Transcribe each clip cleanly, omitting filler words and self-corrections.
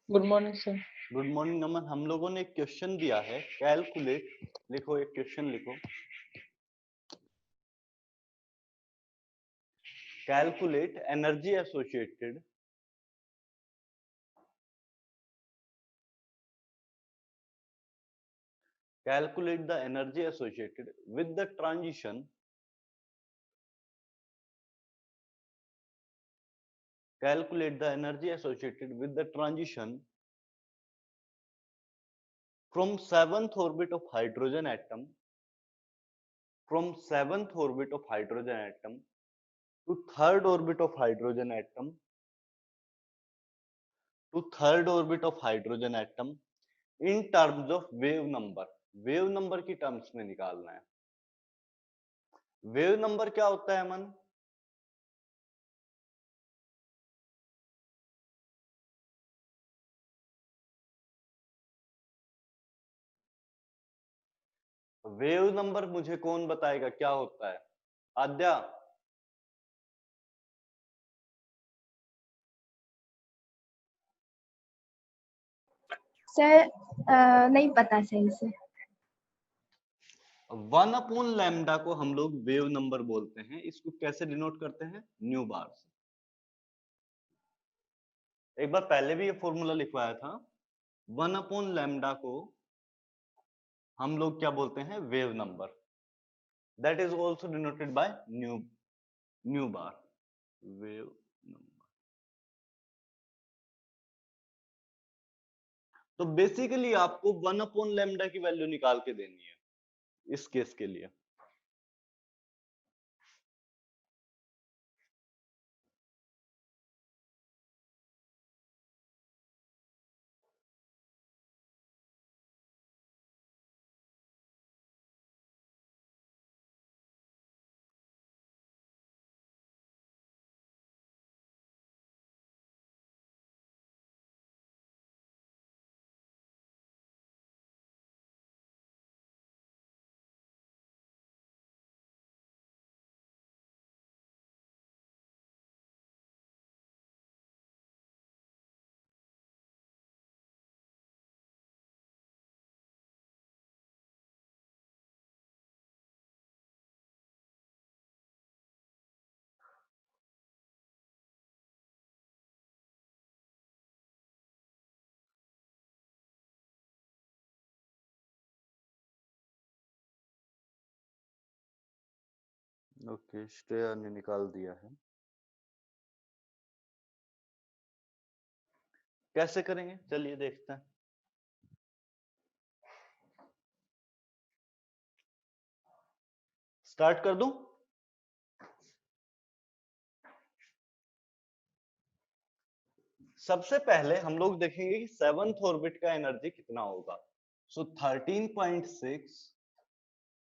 Good morning sir. Good morning Naman. हम लोगों ने एक क्वेश्चन दिया है, कैलकुलेट। लिखो, एक क्वेश्चन लिखो। Calculate energy associated calculate the energy associated with the transition calculate the energy associated with the transition from seventh orbit of hydrogen atom to third orbit of hydrogen atom in terms of wave number की terms में निकालना है। Wave number क्या होता है मन? Wave number मुझे कौन बताएगा क्या होता है? आद्या। सर नहीं पता सही से। 1/लैम्डा को हम लोग वेव नंबर बोलते हैं। इसको कैसे डिनोट करते हैं? न्यू बार से। एक बार पहले भी ये फॉर्मूला लिखवाया था। 1/लैम्डा को हम लोग क्या बोलते हैं? Wave number. That is also denoted by new bar, wave number. तो बेसिकली आपको 1/लैम्डा की वैल्यू निकाल के देनी है इस केस के लिए। ओके, श्रेया ने निकाल दिया है। कैसे करेंगे चलिए देखते हैं। स्टार्ट कर दूं? सबसे पहले हम लोग देखेंगे कि सेवंथ ऑर्बिट का एनर्जी कितना होगा। सो 13.6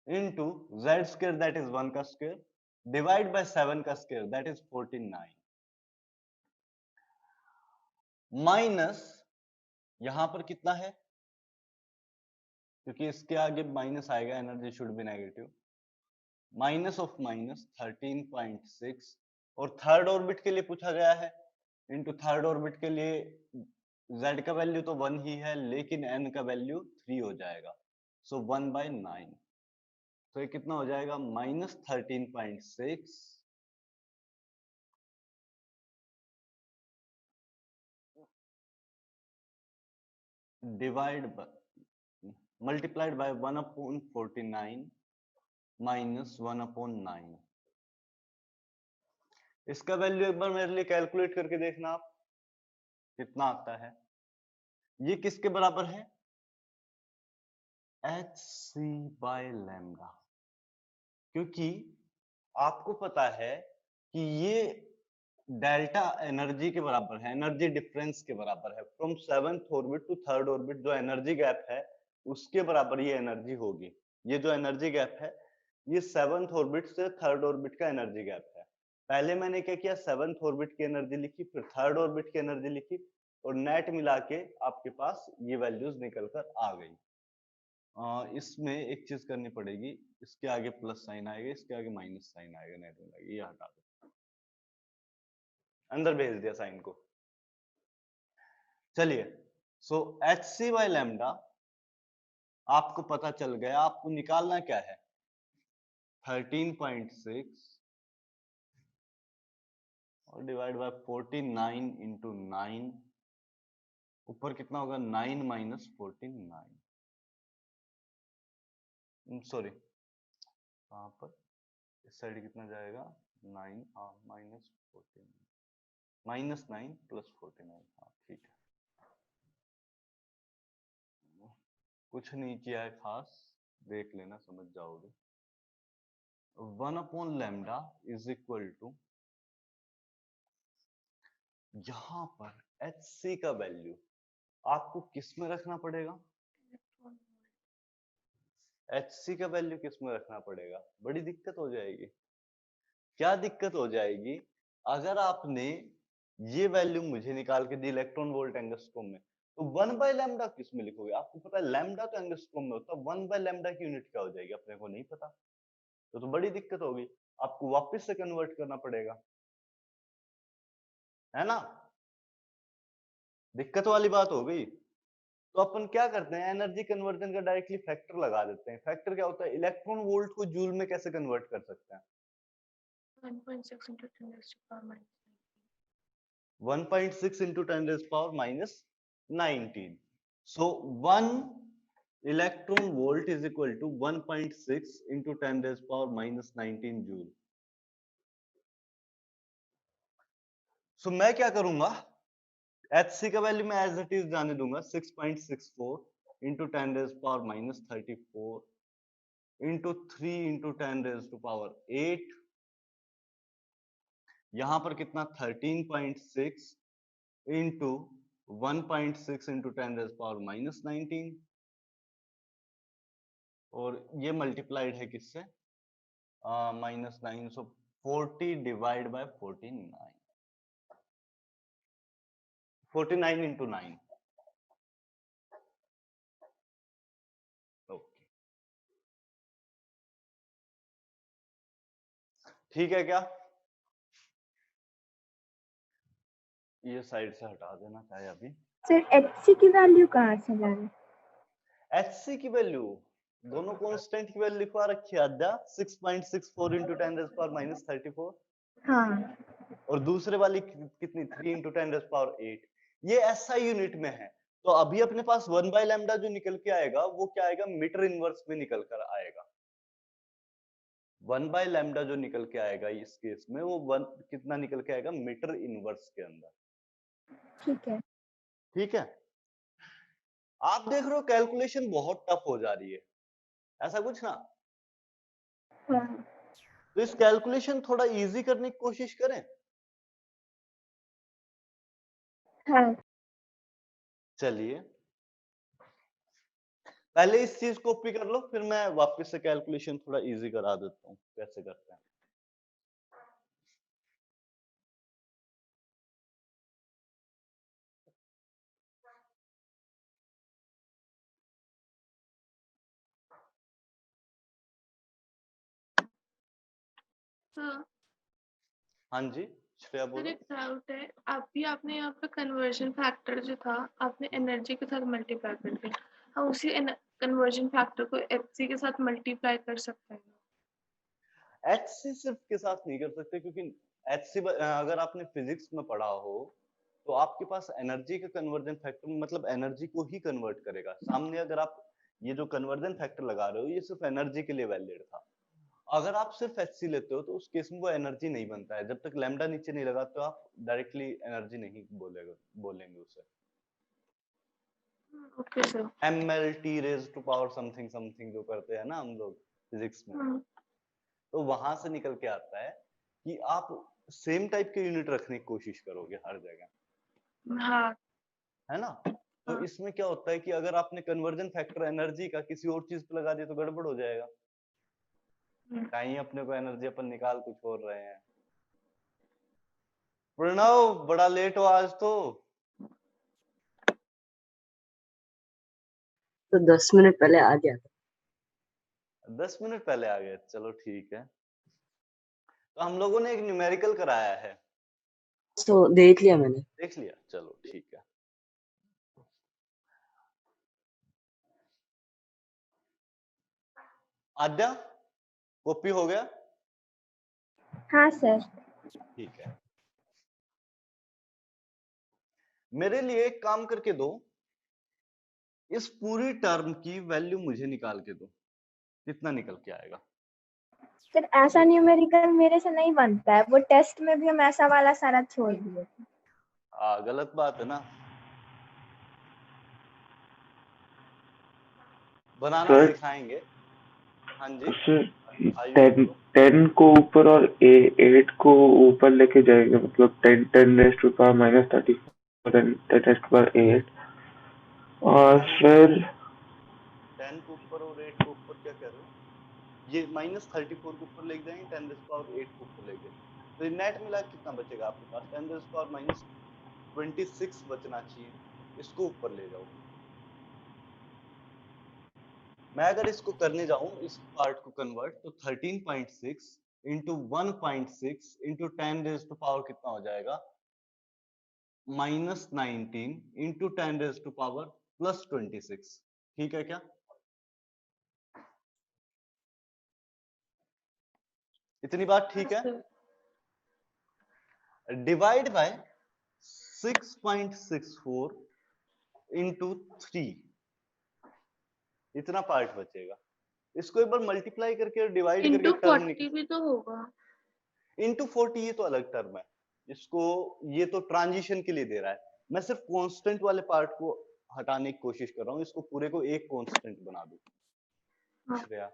into Z square that is 1 का स्क्वायर डिवाइड बाय 7 का स्क्वायर दैट इज 49 माइनस यहां पर कितना है, क्योंकि इसके आगे माइनस आएगा, energy should be negative. Minus of minus 13.6 और थर्ड ऑर्बिट के लिए पूछा गया है। इंटू थर्ड ऑर्बिट के लिए z का वैल्यू तो 1 ही है, लेकिन n का वैल्यू 3 हो जाएगा। सो 1/9। तो ये कितना हो जाएगा? -13.6 divide by multiplied by 1/49 minus 1/9। इसका वैल्यू एक बार मेरे लिए कैलकुलेट करके देखना आप कितना आता है। ये किसके बराबर है? hc/लैम्डा। क्योंकि आपको पता है कि ये डेल्टा एनर्जी के बराबर है, एनर्जी डिफरेंस के बराबर है। From seventh orbit to third orbit जो एनर्जी गैप है उसके बराबर ये एनर्जी होगी। ये जो एनर्जी गैप है ये सेवंथ ऑर्बिट से थर्ड ऑर्बिट का एनर्जी गैप है। पहले मैंने क्या किया? सेवंथ ऑर्बिट की एनर्जी लिखी, फिर थर्ड ऑर्बिट की एनर्जी लिखी और नेट मिला के आपके पास ये वैल्यूज निकल कर आ गई। इसमें एक चीज करनी पड़ेगी, इसके आगे प्लस साइन आएगा, इसके आगे माइनस साइन आएगा, नेट मिला के ये हटा दो, अंदर भेज दिया साइन को। चलिए so H C by lambda आपको पता चल गया। आपको निकालना क्या है, 13.6 और डिवाइड बाय 49 इंटू 9, ऊपर कितना होगा 9 माइनस 49, सॉरी कहाँ पर, इस साइड कितना जाएगा 9 माइनस 14 माइनस 9 प्लस 49, हाँ ठीक है, कुछ नहीं किया है खास, देख लेना समझ जाओगे। 1 लैम्डा इज इक्वल टू, यहां पर एच सी का वैल्यू आपको किस में रखना पड़ेगा, एच सी का वैल्यू किस में रखना पड़ेगा, बड़ी दिक्कत हो जाएगी। क्या दिक्कत हो जाएगी, अगर आपने ये वैल्यू मुझे निकाल के दी इलेक्ट्रॉन वोल्ट एंगस्ट्रॉम में, तो 1 बाय लैम्डा किस में लिखोगे, आपको पता है लैम्डा तो एंगस्ट्रॉम में होता है, 1 बाय लैम्डा की यूनिट क्या हो जाएगी अपने को नहीं पता, तो बड़ी दिक्कत होगी, आपको वापस से कन्वर्ट करना पड़ेगा, है ना, दिक्कत वाली बात हो गई। तो अपन क्या करते हैं, एनर्जी कन्वर्जन का डायरेक्टली फैक्टर लगा देते हैं। फैक्टर क्या होता है, इलेक्ट्रॉन वोल्ट को जूल में कैसे कन्वर्ट कर सकते हैं, 1.6 into 10 raised to power minus 1.6 into 10 raised power minus 19. So 1 electron volt is equal to 1.6 into 10 raised power minus 19 joule. So मैं क्या करूंगा, HC का वैल्यू मैं एज इट इज जाने दूंगा 6.64 into 10 raised power minus 34 into 3 into 10 raised to power 8, यहां पर कितना 13.6 into 1.6 into 10 raised power minus 19, और ये मल्टीप्लाइड है किससे, minus 9, so 40 divide by 49, 49 into 9, okay ठीक है क्या, ये साइड से हटा देना चाहे अभी। सर एचसी की वैल्यू कहाँ से लाए, एचसी की वैल्यू दोनों कांस्टेंट की वैल्यू लिखवा रखी है आद्या, 6.64 into 10 raised power minus 34, हाँ और दूसरे वाली कितनी 3 into 10 raised power 8, ये एसआई यूनिट में है। तो अभी अपने पास 1 बाय लैम्डा जो निकल के आएगा वो क्या आएगा, मीटर इनवर्स में निकल कर आएगा। 1 बाय लैम्डा जो निकल के आएगा इस केस में, वो 1 कितना निकल के आएगा, मीटर इनवर्स के अंदर, ठीक है। ठीक है। आप देख रहे हो कैलकुलेशन बहुत टफ हो जा रही है, ऐसा कुछ ना, हाँ तो इस कैलकुलेशन थोड़ा इजी करने की कोशिश करें। हाँ चलिए पहले इस चीज को कॉपी कर लो, फिर मैं वापस से कैलकुलेशन थोड़ा इजी करा देता हूँ कैसे करते हैं। हाँ हाँ जी श्रेया सर, बोलो। एक डाउट है, अभी आपने यहाँ पे कन्वर्जन फैक्टर जो था आपने एनर्जी के साथ मल्टीप्लाई कर दिया, हम उसी कन्वर्जन फैक्टर को एफसी के साथ मल्टीप्लाई कर सकते हैं। एच सी सिर्फ के साथ नहीं कर सकते, क्योंकि एच सी अगर आपने फिजिक्स में पढ़ा हो तो आपके पास एनर्जी का कन्वर्जन फैक्टर मतलब एनर्जी को ही कन्वर्ट करेगा। सामने अगर आप ये जो कन्वर्जन फैक्टर लगा रहे हो ये सिर्फ एनर्जी के लिए वैलिड था, अगर आप सिर्फ एच सी लेते हो तो उस केस में वो एनर्जी नहीं बनता है, जब तक लैम्डा नीचे नहीं लगा तो आप डायरेक्टली एनर्जी नहीं बोलेंगे उसे। Okay sir. M L T raise to power something something जो करते हैं ना हम लोग फिजिक्स में, तो वहां से निकल के आता है कि आप सेम टाइप के यूनिट रखने की कोशिश करोगे हर जगह, हाँ है ना। तो इसमें क्या होता है कि अगर आपने कन्वर्जन फैक्टर एनर्जी का किसी और चीज पे लगा दिया तो गड़बड़ हो जाएगा, कहीं अपने को एनर्जी अपन निकाल कुछ और रहे हैं। प्रणव बड़ा लेट हो आज तो 10 मिनट पहले आ गया था। 10 मिनट पहले आ गए, चलो ठीक है। तो हम लोगों ने एक न्यूमेरिकल कराया है, तो देख लिया मैंने। देख लिया, चलो ठीक है। आद्या कॉपी हो गया? हाँ सर। ठीक है, मेरे लिए एक काम करके दो, इस पूरी टर्म की वैल्यू मुझे निकाल के दो, कितना निकल के आएगा? सर ऐसा न्यूमेरिकल मेरे से नहीं बनता है, वो टेस्ट में भी हम ऐसा वाला सारा छोड़ दिए थे। गलत बात है ना, बनाना सर सिखाएंगे। हाँ जी सर आयुष 10 बोलो। 10 को ऊपर और 8 को ऊपर लेके जाएंगे, मतलब 10 10 raise to power minus 34 10 10 raise to power 8 और फिर 10 को ऊपर और 8 को ऊपर क्या कर रहे हो? ये -34 को ऊपर लेके जाएंगे, 10 रेज़ टू पावर 8 को ऊपर लेके, तो नेट मिला के कितना बचेगा आपके पास? 10 रेज़ टू पावर -26 बचना चाहिए, इसको ऊपर ले जाओ। मैं अगर इसको करने जाऊं, इस पार्ट को कन्वर्ट, तो 13.6 into 1.6 into 10 raise to power कितना हो जाएगा? -19 इंटू 10 रेज़ टू पावर +26। ठीक है क्या? इतनी बात ठीक है? डिवाइड बाय 6.64 इंटू 3, इतना पार्ट बचेगा। इसको एक बार मल्टीप्लाई करके डिवाइड करके इंटू टर्म 40 भी तो होगा। इंटू 40 ये तो अलग टर्म है, इसको ये तो ट्रांजिशन के लिए दे रहा है। मैं सिर्फ कांस्टेंट वाले पार्ट को हटाने की कोशिश कर रहा हूँ, इसको पूरे को एक कांस्टेंट बना दूं। हाँ। श्रेया,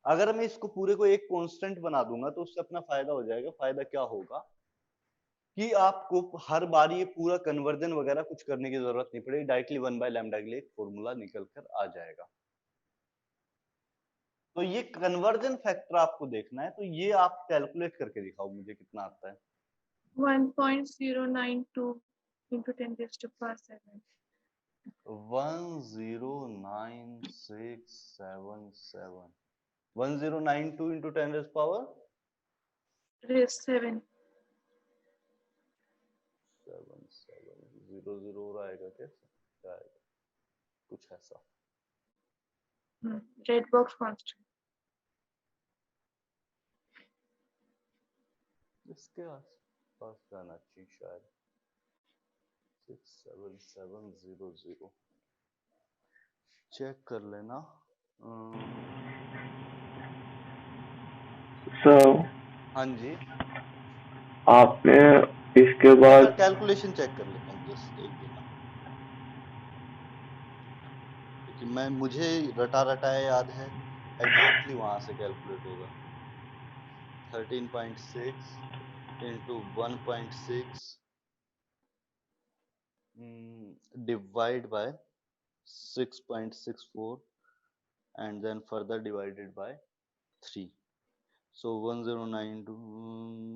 अगर मैं इसको पूरे को एक कांस्टेंट बना दूंगा तो उससे अपना फायदा हो जाएगा। फायदा क्या होगा कि आपको हर बार ये पूरा कन्वर्जन वगैरह कुछ करने की जरूरत नहीं पड़ेगी, डायरेक्टली 1/λ के लिए एक फॉर्मूला निकल कर आ जाएगा। तो ये कन्वर्जन फैक्टर आपको देखना है, तो ये आप कैलकुलेट करके दिखाओ मुझे कितना आता है। 1.092 into 10 raised to power 7. 109,677 1092 into 10 raised power Raised 7. 7700 और आएगा क्या? क्या आएगा? कुछ ऐसा। Red box constant. इसके आसपास जाना चाहिए शायद। 67700 चेक कर लेना। सर हाँ जी, आपने इसके बाद कैलकुलेशन चेक कर लेता हूँ, जस्ट एक देना, क्योंकि मैं मुझे रटा रटाया याद है, एग्जैक्टली वहां से कैलकुलेट होगा। 13.6 into 1.6 divide by 6.64 and then further divided by 3, so 1092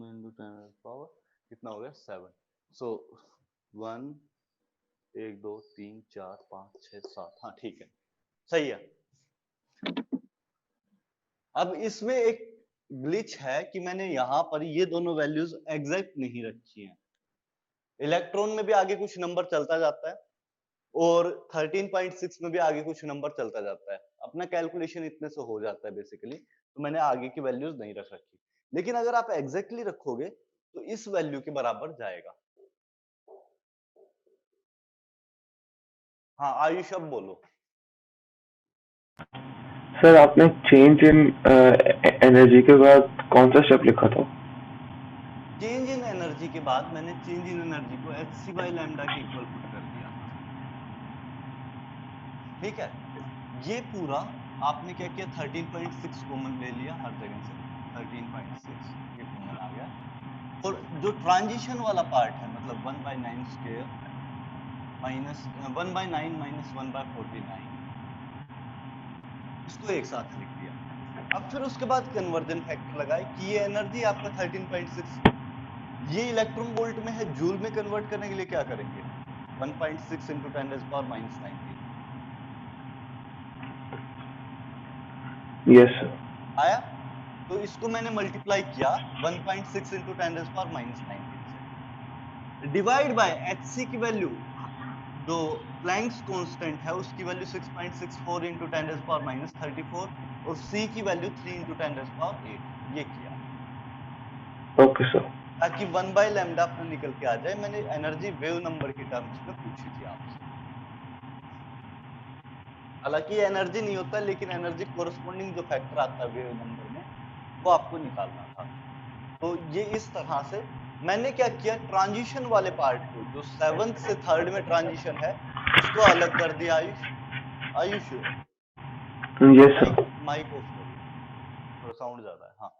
into 10 power कितना हो गया? 7। so 1 1 2 3 4 5 6 7, हाँ ठीक है, सही है। अब इसमें एक ग्लिच है कि मैंने यहाँ पर ये दोनों वैल्यूज एग्जैक्ट नहीं रखी हैं। इलेक्ट्रॉन में भी आगे कुछ नंबर चलता जाता है और 13.6 में भी आगे कुछ नंबर चलता जाता है, अपना कैलकुलेशन इतने से हो जाता है बेसिकली, तो मैंने आगे की वैल्यूज नहीं रख रखी। लेकिन अगर आप एग्जैक्टली रखोगे तो इस वैल्यू के बराबर जाएगा। हाँ आयुष अब बोलो। सर आपने चेंज इन एनर्जी के बाद कौन सा स्टेप लिखा था? चेंज इन एनर्जी के बाद मैंने चेंज इन एनर्जी को hc/λ के इक्वल पुट कर दिया। ठीक है, ये पूरा आपने क्या किया, 13.6 कॉमन ले लिया हर जगह से, 13.6 ये कॉमन आ गया। और जो ट्रांजिशन वाला पार्ट है, मतलब 1/9 स्क्वायर माइनस 1/9 माइनस 1/49, इसको एक साथ लिख दिया। अब फिर उसके बाद कन्वर्जन फैक्टर लगाए कि ये एनर्जी आपका 13.6 ये इलेक्ट्रॉन वोल्ट में है, जूल में कन्वर्ट करने के लिए क्या करेंगे? 1.6 into 10 raised power -19 yes sir. आया। तो इसको मैंने मल्टीप्लाई किया 1.6 into 10 raised power -19 से, डिवाइड बाय hc की वैल्यू, जो प्लैंक्स कांस्टेंट है उसकी वैल्यू 6.64 into 10 raised power -34 और c की वैल्यू 3 × 10⁸ ये किया ओके सर। ताकि 1 बाय लैम्डा अपना निकल के आ जाए। मैंने एनर्जी वेव नंबर की टर्म्स में पूछी थी आपसे, हालांकि एनर्जी नहीं होता लेकिन एनर्जी कोरस्पॉन्डिंग जो फैक्टर आता है वेव नंबर में वो आपको निकालना था। तो ये इस तरह से मैंने क्या किया, ट्रांजिशन वाले पार्ट को जो 7th से 3rd में ट्रांजिशन है उसको अलग कर दिया। Ayush yes sir. Mike off करिए, थोड़ा साउंड ज्यादा है। हाँ,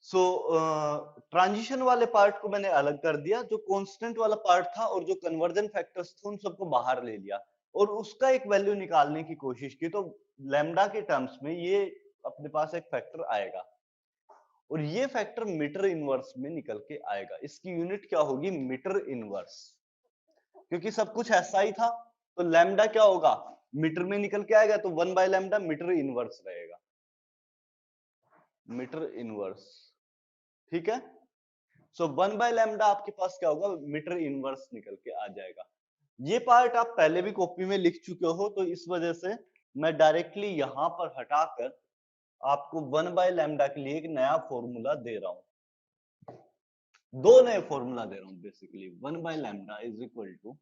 सो ट्रांजिशन वाले पार्ट को मैंने अलग कर दिया, जो कांस्टेंट वाला पार्ट था और जो कन्वर्जन फैक्टर्स थे उन सबको बाहर ले लिया और उसका एक वैल्यू निकालने की कोशिश की। तो लैम्डा के टर्म्स में ये अपने पास एक फैक्टर आएगा और ये फैक्टर मीटर इनवर्स में निकल के आएगा। इसकी यूनिट क्या होगी, मीटर इनवर्स, क्योंकि सब कुछ ऐसा ही था। तो लैम्डा क्या होगा, मीटर में निकल के आएगा, तो 1 बाय लैम्डा मीटर इनवर्स रहेगा, मीटर इनवर्स। ठीक है, सो 1 बाय लैम्डा आपके पास क्या होगा, मीटर इनवर्स निकल के आ जाएगा। ये पार्ट आप पहले भी कॉपी में लिख चुके हो, तो इस वजह से मैं डायरेक्टली यहां पर हटाकर आपको 1 बाय लैम्डा के लिए एक नया फॉर्मूला दे रहा हूं, दो नए फॉर्मूला दे रहा हूं basically. 1 by lambda is equal to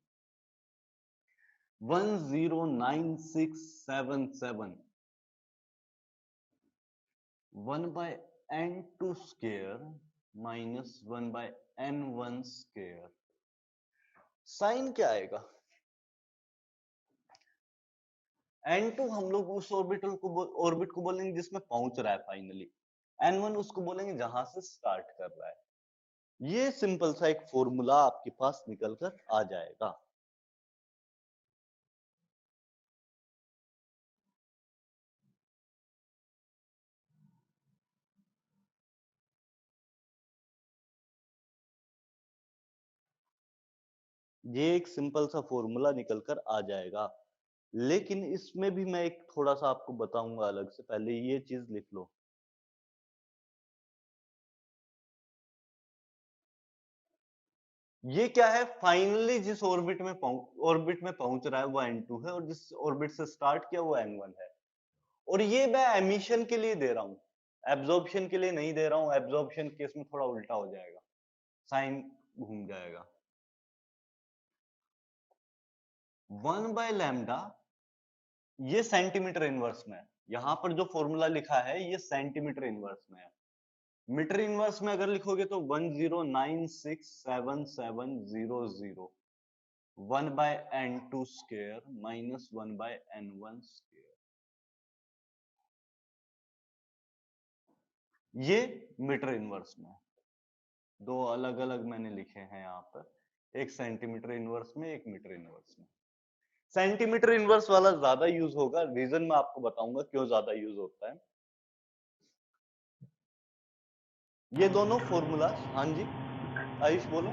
109677 1 by n2 square minus 1 by n1 square. Sign क्या आएगा, n2 हम लोग उस ऑर्बिट को बोलेंगे जिसमें पहुंच रहा है फाइनली, n1 उसको बोलेंगे जहां से स्टार्ट कर रहा है। ये सिंपल सा एक फॉर्मूला आपके पास निकल कर आ जाएगा। ये एक सिंपल सा फॉर्मूला निकल कर आ जाएगा, लेकिन इसमें भी मैं एक थोड़ा सा आपको बताऊंगा अलग से। पहले ये चीज लिख लो, ये क्या है, फाइनली जिस ऑर्बिट में पहुंच रहा है वो n2 है और जिस ऑर्बिट से स्टार्ट किया वो n1 है। और ये मैं एमिशन के लिए दे रहा हूं, एब्जॉर्प्शन के लिए नहीं दे रहा हूं। एब्जॉर्प्शन केस में थोड़ा उल्टा हो जाएगा, साइन घूम जाएगा। 1 बाय लैम्डा ये सेंटीमीटर इनवर्स में है, यहां पर जो फॉर्मूला लिखा है ये सेंटीमीटर इनवर्स में है। मीटर इनवर्स में अगर लिखोगे तो 10967700 1 by n2 square minus 1 by n1 square. ये मीटर इनवर्स में, दो अलग अलग मैंने लिखे हैं यहाँ पर, एक सेंटीमीटर इनवर्स में एक मीटर इनवर्स में। सेंटीमीटर इनवर्स वाला ज्यादा यूज होगा, रीजन मैं आपको बताऊंगा क्यों ज्यादा यूज होता है। ये दोनों फॉर्मूला, हाँ जी आयुष बोलो।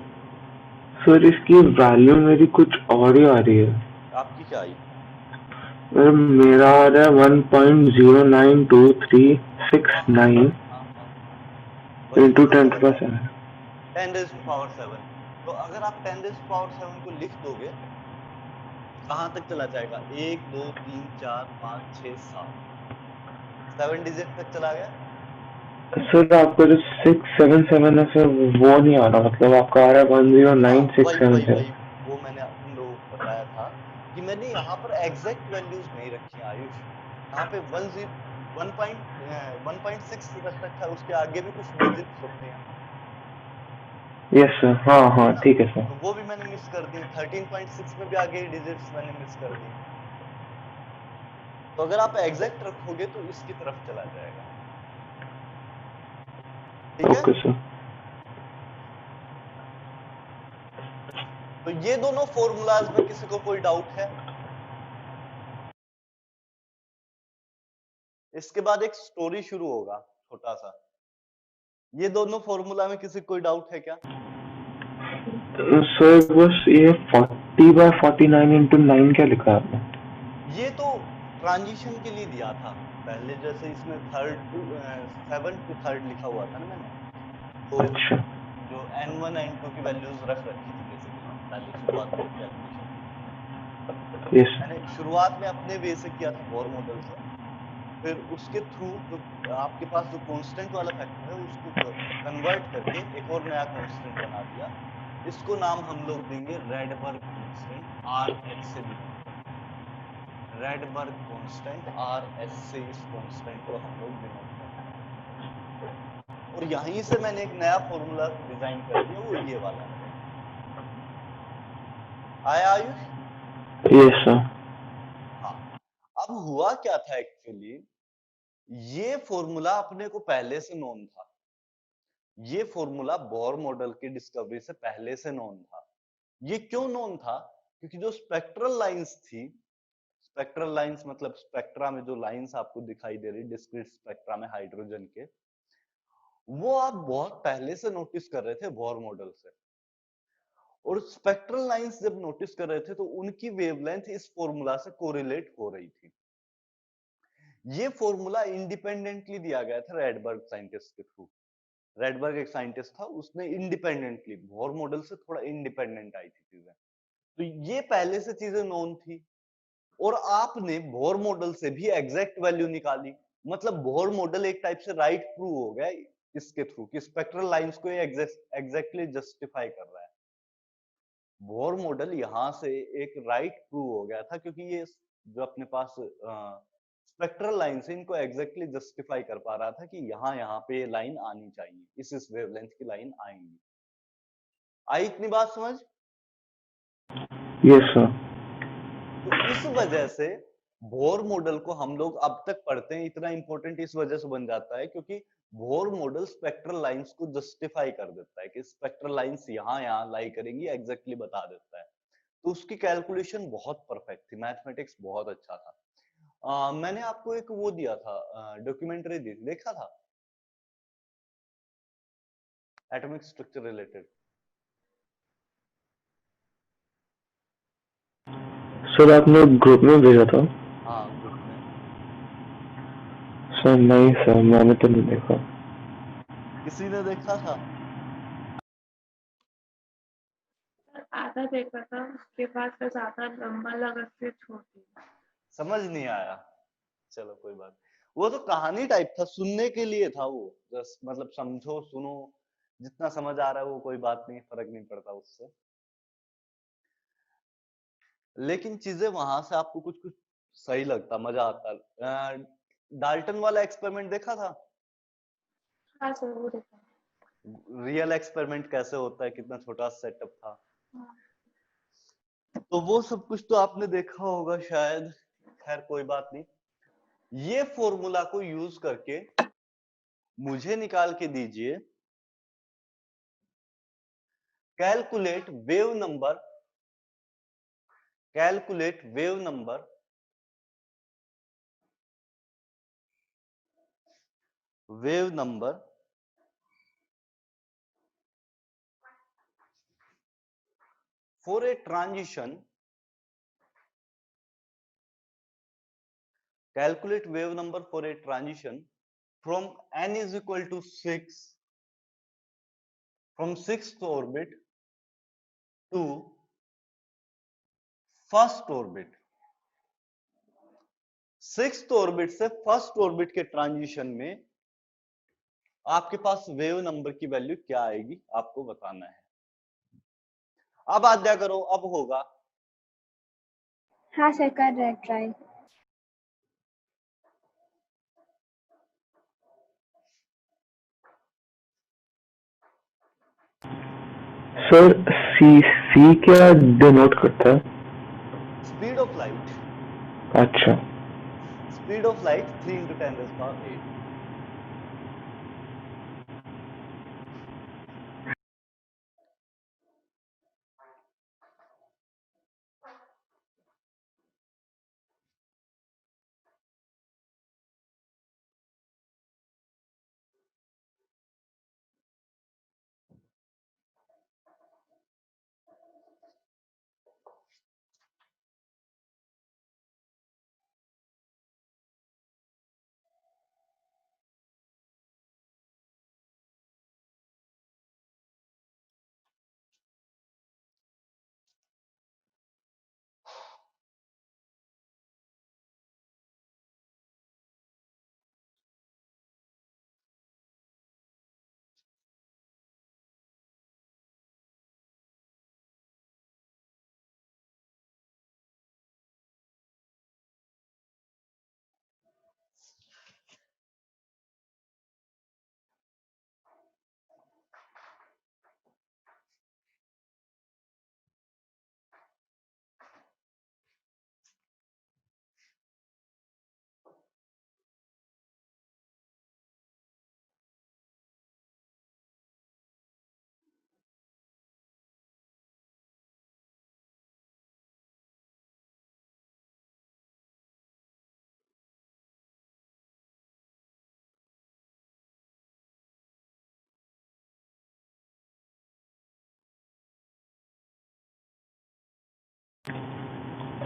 सर इसकी वैल्यू मेरी कुछ और ही आ रही है। आपकी क्या आई, मेरा आ रहा है 1.092369 इंटू 10⁻⁷। 10⁻⁷। तो अगर आप 10⁻⁷ को लिख दोगे कहां तक चला जाएगा, 1 2 3 4 5 6 7 डिजिट तक चला गया। सर आपका जो 677 है सर वो नहीं आ रहा, मतलब आपका आ रहा है 109677। वो मैंने तुम लोगों को बताया था कि मैंने यहाँ पर एग्जैक्ट वैल्यूज नहीं रखी आयुष। यहाँ पे 1.6 रख रखा है, उसके आगे भी कुछ डिजिट्स होते हैं। यस सर, हाँ हाँ ठीक है सर। तो वो भी मैंने मिस कर दी, 13.6 में भी आगे डिजिट्स मैंने मिस कर दी। तो अगर आप एग्जैक्ट रखोगे तो इसकी तरफ चला जाएगा। ठीक है, ओके सर। तो ये दोनों फॉर्मूलाज में किसी को कोई डाउट है? इसके बाद एक स्टोरी शुरू होगा छोटा सा। ये दोनों फॉर्मूला में किसी को कोई डाउट है क्या? सर बस ये 40/49 इंटू 9 क्या लिखा है आपने? ये तो ट्रांजिशन के लिए दिया था पहले, जैसे इसमें 7 to 3rd लिखा हुआ था ना मैंने, तो अच्छा जो n1 n2 की वैल्यूज रख रखी थी बेसिकली पहले शुरुआत में कैलकुलेशन। यस मैंने शुरुआत में अपने वे से किया था बोर मॉडल से, फिर उसके थ्रू जो आपके पास जो कांस्टेंट वाला फैक्टर है उसको कन्वर्ट करके एक और नया कांस्टेंट बना दिया। इसको नाम हम लोग देंगे रेडबर्ग कांस्टेंट, RH से डिनोट करते हैं। रेडबर्ग कांस्टेंट, RH से इस कांस्टेंट को हम लोग डिनोट करते हैं। और यहीं से मैंने एक नया फॉर्मूला डिजाइन कर दिया, वो ये वाला है। आया आयुष? Yes sir. हाँ, अब हुआ क्या था एक्चुअली, ये फॉर्मूला अपने को पहले से नोन था। ये फॉर्मूला बोर मॉडल की डिस्कवरी से पहले से नोन था। ये क्यों नोन था? क्योंकि जो स्पेक्ट्रल लाइंस थी, स्पेक्ट्रल लाइंस मतलब स्पेक्ट्रा में जो लाइंस आपको दिखाई दे रही डिस्क्रीट स्पेक्ट्रा में हाइड्रोजन के, वो आप बहुत पहले से नोटिस कर रहे थे बोर मॉडल से। और स्पेक्ट्रल लाइंस जब नोटिस कर रहे थे तो उनकी वेवलेंथ इस फॉर्मूला से कोरिलेट हो रही थी। ये फॉर्मूला इंडिपेंडेंटली दिया गया था रेडबर्ग साइंटिस्ट के थ्रू। रेडबर्ग एक साइंटिस्ट था, उसने इंडिपेंडेंटली, बोर मॉडल से थोड़ा इंडिपेंडेंट आई थी चीजें, तो ये पहले से चीजें नोन थी। और आपने बोर मॉडल से भी एग्जैक्ट वैल्यू निकाली, मतलब बोर मॉडल एक टाइप से राइट प्रूव हो गया इसके थ्रू कि स्पेक्ट्रल लाइंस को ये एग्जैक्टली जस्टिफाई कर रहा है। बोर मॉडल यहां से एक राइट प्रूव हो गया था, क्योंकि ये जो अपने पास स्पेक्ट्रल लाइन से इनको एग्जैक्टली जस्टिफाई कर पा रहा था कि यहाँ पे ये लाइन आनी चाहिए, इस वेवलेंथ की लाइन आएंगी। आई इतनी बात समझ? Yes sir. तो इस वजह से बोर मॉडल को हम लोग अब तक पढ़ते हैं, इतना इंपॉर्टेंट इस वजह से बन जाता है क्योंकि बोर मॉडल स्पेक्ट्रल लाइंस को जस्टिफाई कर देता है कि स्पेक्ट्रल लाइंस यहाँ लाई करेंगी, एग्जैक्टली बता देता है। तो उसकी कैलकुलेशन बहुत परफेक्ट थी, मैथमेटिक्स बहुत अच्छा था। मैंने आपको एक वो दिया था, डॉक्यूमेंट्री दी, देखा था एटॉमिक स्ट्रक्चर रिलेटेड? सर आपने ग्रुप में भेजा था? हाँ, ग्रुप में। सर नहीं सर, मैंने तो नहीं देखा। किसी ने देखा था? आधा देखा था, उसके बाद फिर ज्यादा लंबा लगा के छोड़ दिया। समझ नहीं आया? चलो कोई बात। वो तो कहानी टाइप था, सुनने के लिए था वो, जस्ट मतलब समझो, सुनो, जितना समझ आ रहा है वो कोई बात नहीं, फर्क नहीं पड़ता उससे। लेकिन चीजें वहां से आपको कुछ कुछ सही लगता, मजा आता। डाल्टन वाला एक्सपेरिमेंट देखा था? हाँ सर, वो देखा। रियल एक्सपेरिमेंट कैसे होता है, कितना छोटा सेटअप था। हाँ। तो वो सब कुछ तो आपने देखा होगा शायद, खैर कोई बात नहीं। ये फॉर्मूला को यूज करके मुझे निकाल के दीजिए, calculate wave number, calculate wave number for a transition, calculate wave number for a transition from n is equal to 6, from 6th orbit to first orbit। 6th orbit से फर्स्ट ऑर्बिट के transition में आपके पास wave number की value क्या आएगी, आपको बताना है। अब आज्ञा करो, अब होगा। हाँ सर, कर रहे ट्राई। सर सी क्या डिनोट करता है? Speed of light. अच्छा। Speed of light 3 × 10⁸।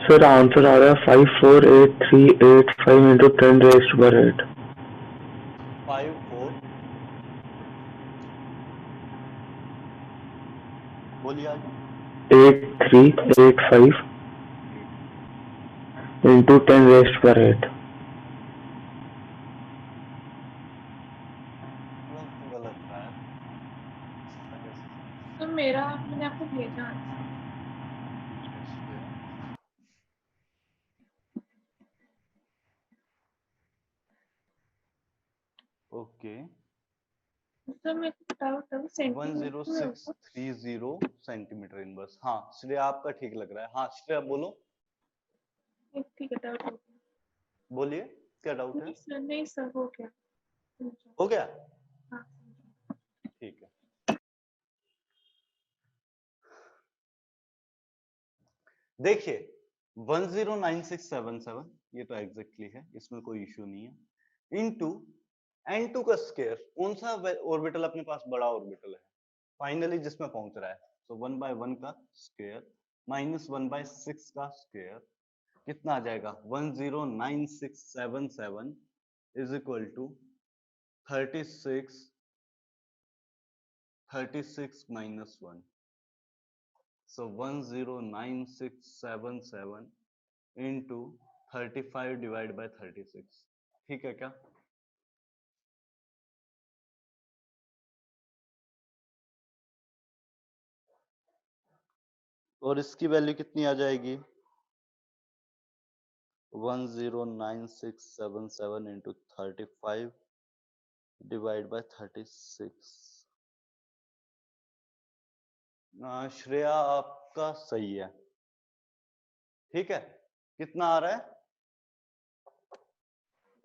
Sir answer आ रहा है 54838 into 10⁻8। 5 4 बोलिए आगे। 8385 into 10⁻8। गलत रहा है, ऐसा कैसे? तो मेरा मैंने आपको भेजा आंसर। ओके, सर मेरे को डाउट है 10630 सेंटीमीटर इनवर्स। हाँ श्रेया आपका ठीक लग रहा है। हाँ श्रेया बोलो, ठीक है, डाउट हो गया। बोलिए क्या डाउट है? नहीं सर हो गया। हो गया, हाँ ठीक है। देखिए 109677 ये तो एग्जैक्टली है, इसमें कोई इश्यू नहीं है, इनटू n2 का स्क्वायर। कौन सा ऑर्बिटल अपने पास बड़ा ऑर्बिटल है फाइनली जिसमें पहुंच रहा है? तो 1/1 का स्क्वायर माइनस 1/6 का स्क्वायर कितना आ जाएगा? 109,677 is equal to 36 minus 1. So 109,677 into 35 divided by 36. ठीक है क्या? और इसकी वैल्यू कितनी आ जाएगी? 109,677 into 35 divided by 36. श्रेया आपका सही है, ठीक है। कितना आ रहा है?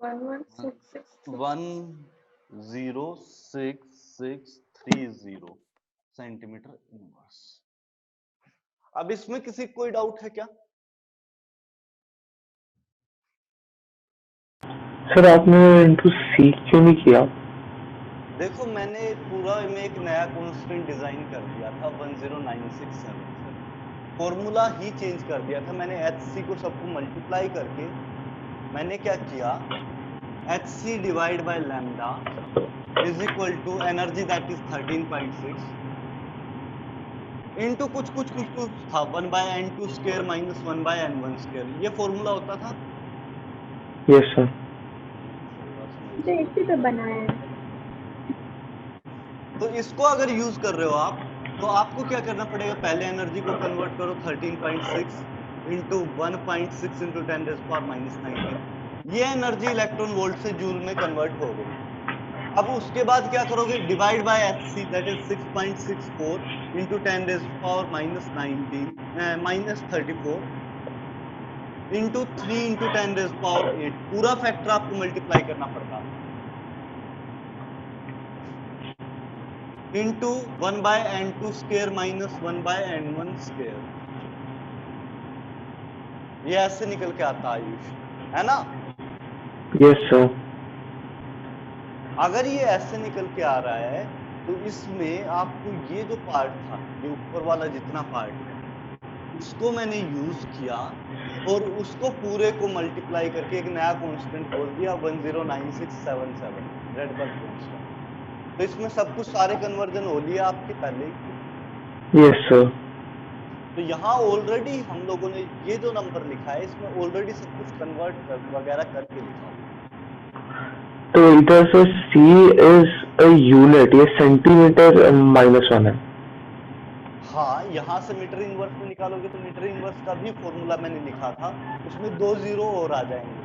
106,630 सेंटीमीटर इनवर्स। अब इसमें किसी कोई डाउट है क्या? सर आपने इनटू सी क्यों नहीं किया? देखो मैंने पूरा में एक नया कॉन्स्टेंट डिजाइन कर दिया था 109,677, फॉर्मूला ही चेंज कर दिया था मैंने। HC को सबको मल्टीप्लाई करके मैंने क्या किया, HC divide by lambda is equal to energy that is 13.6 into कुछ था 1/n2 square minus 1/n1 square. ये फॉर्मूला होता था। Yes sir. इसी पे बनाया है। तो इसको अगर यूज कर रहे हो आप, तो आपको क्या करना पड़ेगा? पहले एनर्जी को कन्वर्ट करो 13.6 इंटू 1.6 इंटू 10⁻⁻19। ये एनर्जी इलेक्ट्रॉन वोल्ट से जूल में कन्वर्ट हो गई। अब उसके बाद क्या करोगे? Divide by HC that is 6.64 into 10⁻⁻34 into 3 into 10⁻8। पूरा फैक्टर आपको मल्टीप्लाई करना पड़ता into 1/n2 square minus 1/n1 square. ये ऐसे निकल के आता आयुष, है ना? Yes sir. अगर ये ऐसे निकल के आ रहा है तो इसमें आपको ये जो पार्ट था, ये ऊपर वाला जितना पार्ट है, उसको मैंने यूज किया और उसको पूरे को मल्टीप्लाई करके एक नया कांस्टेंट बोल दिया 109,677 रेडबर्ग कांस्टेंट। तो इसमें सब कुछ सारे कन्वर्जन हो लिए आपके पहले ही। Yes sir. तो यहाँ ऑलरेडी हम लोगों ने ये जो नंबर लिखा है इसमें ऑलरेडी सब कुछ कन्वर्ट वगैरह करके लिखा हुआ। तो इधर से C इज अ यूनिट, ये सेंटीमीटर -1 है। हाँ, यहाँ से मीटर इनवर्स में निकालोगे तो मीटर इनवर्स का भी फॉर्मूला मैंने लिखा था, उसमें 2 जीरो और आ जाएंगे।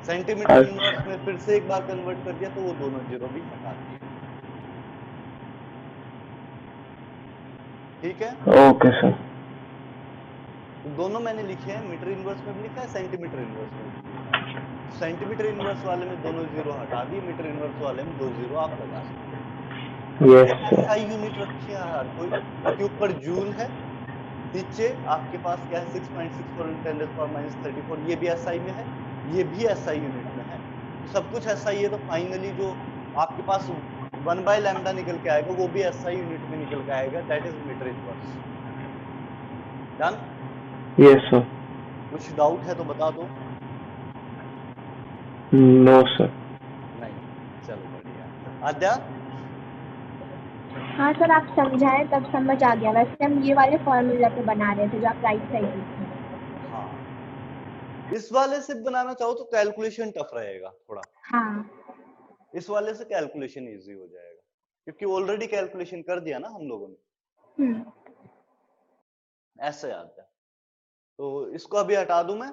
सेंटीमीटर इनवर्स में फिर से एक बार कन्वर्ट कर दिया तो वो दोनों जीरो भी हटा दिए। ठीक है, ओके सर। तो दोनों मैंने लिखे हैं, मीटर इनवर्स में भी लिखा है, सेंटीमीटर इनवर्स में भी लिखा है। सेंटीमीटर इनवर्स वाले में दोनों जीरो हटा दिए, मीटर इनवर्स वाले में 2 जीरो आप लगा सकते हो। Yes sir. SI यूनिट रखी है हर कोई, क्योंकि ऊपर जूल है, नीचे आपके पास क्या है 6.64 × 10⁻34। ये भी SI में है, ये भी SI यूनिट में है, तो सब कुछ SI है। तो फाइनली जो आपके पास 1/λ निकल के आएगा वो भी SI यूनिट में निकल के आएगा, that is metre inverse. Done? Yes, sir. कुछ डाउट है तो बता दो। No, sir. नहीं, चलो बढ़िया। आद्या? हाँ सर, आप समझाएं तब समझ आ गया। वैसे हम ये वाले फॉर्मूला पे बना रहे थे जो आप राइट साइड लिखे हैं। हाँ, इस वाले से बनाना चाहो तो कैलकुलेशन टफ रहेगा थोड़ा। हाँ इस वाले से कैलकुलेशन इजी हो जाएगा क्योंकि ऑलरेडी कैलकुलेशन कर दिया ना हम लोगों ने। ऐसे आता है। तो इसको अभी हटा दूं मैं?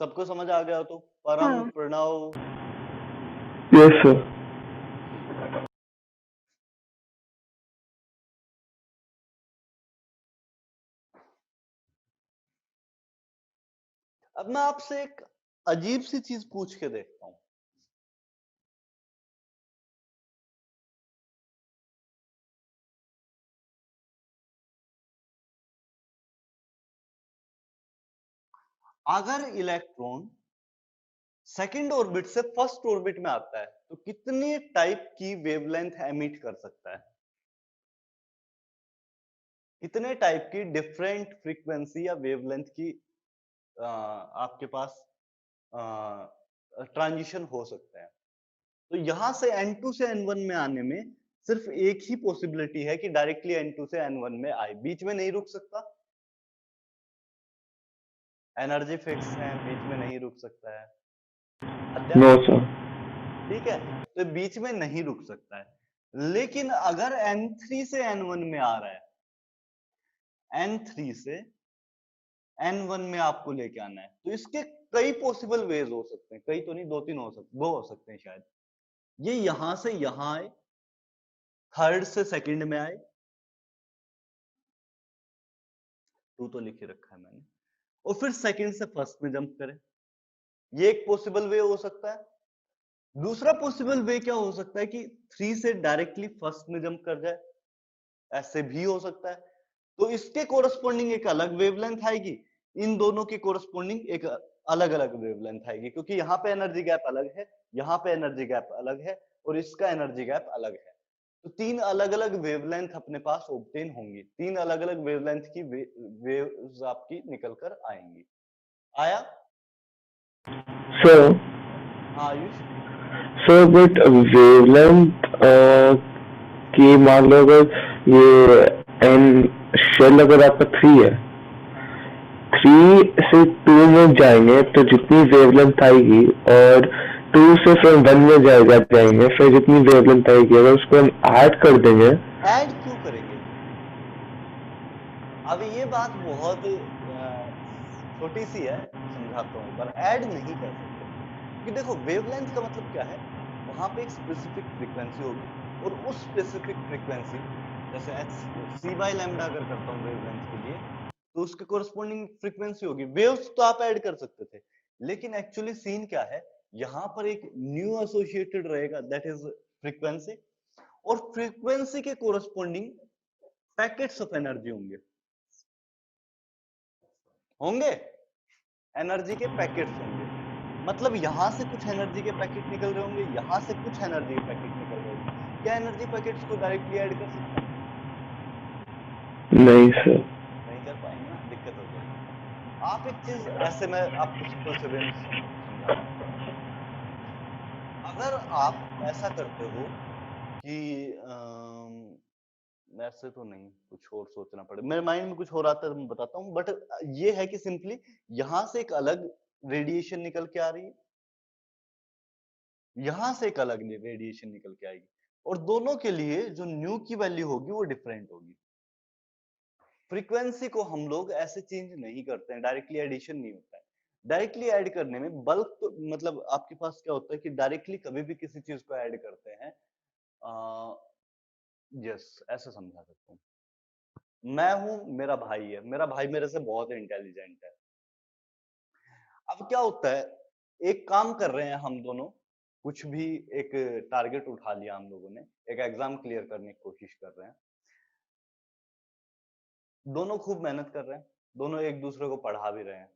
सबको समझ आ गया तो? परम, हाँ। प्रणव? Yes, sir. अब मैं आपसे एक अजीब सी चीज पूछ के देखता हूं। अगर इलेक्ट्रॉन सेकंड ऑर्बिट से फर्स्ट ऑर्बिट में आता है तो कितने टाइप की वेवलेंथ एमिट कर सकता है? कितने टाइप की डिफरेंट फ्रीक्वेंसी या वेवलेंथ की आपके पास ट्रांजिशन हो सकता है? तो यहां से N2 से N1 में आने में सिर्फ एक ही पॉसिबिलिटी है कि डायरेक्टली N2 से N1 में आए, बीच में नहीं रुक सकता। एनर्जी फिक्स है, बीच में नहीं रुक सकता है। No, sir. ठीक है, तो बीच में नहीं रुक सकता है। लेकिन अगर N3 से N1 में आ रहा है, N3 से N1 में आपको लेके आना है, तो इसके कई पॉसिबल वेज हो सकते हैं। कई तो नहीं, दो तीन हो सकते, दो हो सकते हैं शायद। ये यहां से यहां आए, थर्ड से सेकंड में आए, टू तो लिख रखा है मैंने, और फिर सेकंड से फर्स्ट में जंप करे। ये एक पॉसिबल वे हो सकता है। दूसरा पॉसिबल वे क्या हो सकता है कि 3 से डायरेक्टली फर्स्ट में जंप कर जाए, ऐसे भी हो सकता है। तो इसके कोरस्पॉन्डिंग एक अलग वेवलेंथ आएगी, इन दोनों की कोरस्पॉन्डिंग एक अलग अलग वेवलेंथ आएगी, क्योंकि यहाँ पे एनर्जी गैप अलग है, यहाँ पे एनर्जी गैप अलग है, और इसका एनर्जी गैप अलग है। तो तीन अलग अलग वेवलेंथ अपने पास ऑब्टेन होंगी, तीन अलग अलग वेवलेंथ की वेव्स आपकी निकल कर आएंगी। आया? Sir, हाँ आयुष? sir, but wavelength की मान लो अगर ये n शेल अगर आपका 3 है, 3 से 2 में जाएंगे तो जितनी वेवलेंथ आएगी, और 2 से फिर 1 में जाएंगे, फिर जितनी वेवलेंथ आएगी अगर उसको हम ऐड कर देंगे। ऐड क्यों करेंगे? अब ये बात बहुत छोटी सी है, समझाता हूं एक बार। ऐड नहीं कर सकते क्योंकि देखो वेवलेंथ का मतलब क्या है, वहां पे एक स्पेसिफिक फ्रीक्वेंसी होगी, और उस स्पेसिफिक फ्रीक्वेंसी, जैसे c बाय लैम्डा अगर करता हूँ वेवलेंथ के लिए, तो उसके कोरस्पॉन्डिंग फ्रीक्वेंसी होगी। वेव्स तो आप ऐड कर सकते थे, लेकिन एक्चुअली सीन क्या है, यहां पर एक न्यू एसोसिएटेड रहेगा, दैट इज फ्रीक्वेंसी, और फ्रीक्वेंसी के कोरस्पॉन्डिंग पैकेट्स ऑफ एनर्जी होंगे एनर्जी के पैकेट्स होंगे। मतलब यहां से कुछ एनर्जी के पैकेट निकल रहे होंगे, यहां से कुछ एनर्जी के पैकेट निकल रहे होंगे। क्या एनर्जी पैकेट्स को डायरेक्टली ऐड कर सकता हूं? नहीं सर। नहीं कर पाएंगे ना, दिक्कत हो जाएगी। आप एक चीज ऐसे, मैं आपको सिंपल से वे में समझाता हूँ। अगर आप ऐसा करते हो कि ऐसे तो नहीं, कुछ और सोचना पड़े, मेरे माइंड में कुछ हो रहा था, मैं बताता हूँ। बट ये है कि सिंपली यहां से एक अलग रेडिएशन निकल के आ रही है, यहां से एक अलग रेडिएशन निकल के आएगी, और दोनों के लिए जो न्यू की वैल्यू होगी वो डिफरेंट होगी। फ्रीक्वेंसी को हम लोग ऐसे चेंज नहीं करते हैं, डायरेक्टली एडिशन नहीं होता है। डायरेक्टली ऐड करने में बल्क तो, मतलब आपके पास क्या होता है कि डायरेक्टली कभी भी किसी चीज को ऐड करते हैं, यस ऐसे समझा सकता हूँ। मैं हूं, मेरा भाई है, मेरा भाई मेरे से बहुत इंटेलिजेंट है। अब क्या होता है, एक काम कर रहे हैं हम दोनों, कुछ भी एक टारगेट उठा लिया हम लोगों ने, एक एग्जाम क्लियर करने की कोशिश कर रहे हैं, दोनों खूब मेहनत कर रहे हैं, दोनों एक दूसरे को पढ़ा भी रहे हैं,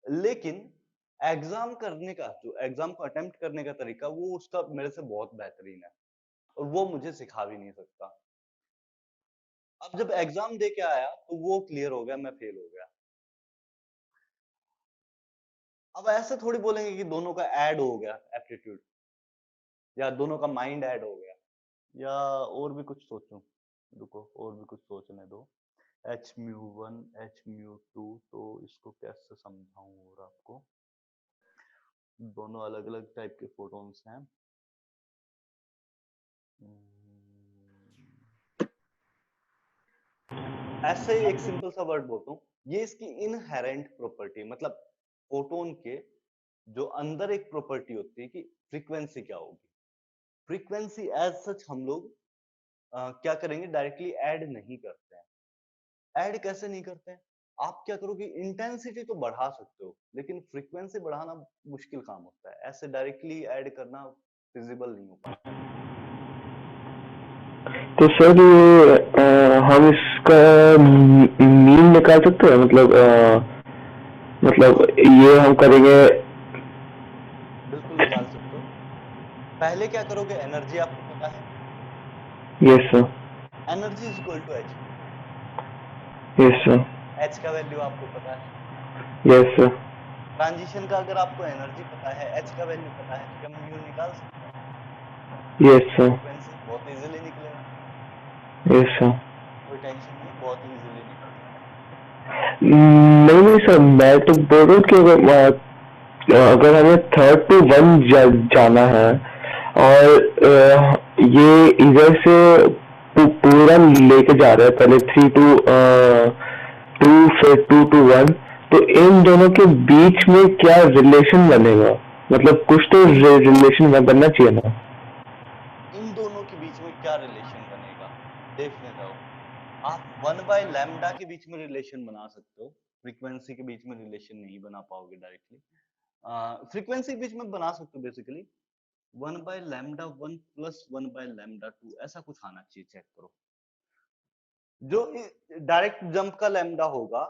लेकिन एग्जाम करने का, जो एग्जाम को अटेम्प्ट करने का तरीका, वो उसका मेरे से बहुत बेहतरीन है, और वो मुझे सिखा भी नहीं सकता। अब जब एग्जाम दे के आया तो वो क्लियर हो गया, मैं फेल हो गया। अब ऐसे थोड़ी बोलेंगे कि दोनों का ऐड हो गया एप्टीट्यूड, या दोनों का माइंड ऐड हो गया, या और भी कुछ सोचूं, रुको और भी कुछ सोचने दो। Hμ1 Hμ2, तो इसको कैसे समझाऊं और आपको, दोनों अलग अलग टाइप के फोटॉन्स हैं। ऐसे एक सिंपल सा वर्ड बोलता हूँ, ये इसकी इनहेरेंट प्रॉपर्टी, मतलब फोटोन के जो अंदर एक प्रॉपर्टी होती है कि फ्रीक्वेंसी क्या होगी। फ्रीक्वेंसी एज सच हम लोग क्या करेंगे, डायरेक्टली ऐड नहीं करते हैं। ऐड कैसे नहीं करते हैं, आप क्या करोगे, इंटेंसिटी तो बढ़ा सकते हो लेकिन फ्रीक्वेंसी बढ़ाना मुश्किल काम होता है, ऐसे डायरेक्टली ऐड करना फिजिबल नहीं हो पाता। तो सर ये हम इसका मीन निकाल सकते हैं, मतलब ये हम करेंगे। बिल्कुल निकाल सकते हो। पहले क्या करोगे, एनर्जी आपको पता है, yes sir. Energy is equal to H. Yes sir. H का वैल्यू आपको पता है। Yes sir. ट्रांजिशन का अगर आपको एनर्जी पता है, एच का वैल्यू पता है, तो क्या म्यू निकाल सकते हैं? Yes sir. फ्रीक्वेंसी बहुत इजीली निकलेगा, यस सर। कोई टेंशन नहीं, बहुत इजीली निकल जाएगा। नहीं नहीं सर, मैं तो बोल रहा हूँ कि अगर हमें 3 to 1 जाना है और ये इधर से पूरा लेके जा रहा है, पहले 3 to 2 फिर 2 to 1, तो इन दोनों के बीच में क्या रिलेशन बनेगा, मतलब कुछ तो रिलेशन बनना चाहिए ना। इन दोनों के बीच में क्या रिलेशन बनेगा, देखने जाओ। आप 1/λ के बीच में रिलेशन बना सकते हो, फ्रीक्वेंसी के बीच में रिलेशन नहीं बना पाओगे डायरेक्टली। फ्रीक्वेंसी के बीच में बना सकते हो बेसिकली 1/λ1 प्लस 1/λ2, ऐसा कुछ आना चाहिए, चेक करो। जो डायरेक्ट जंप का लैम्डा होगा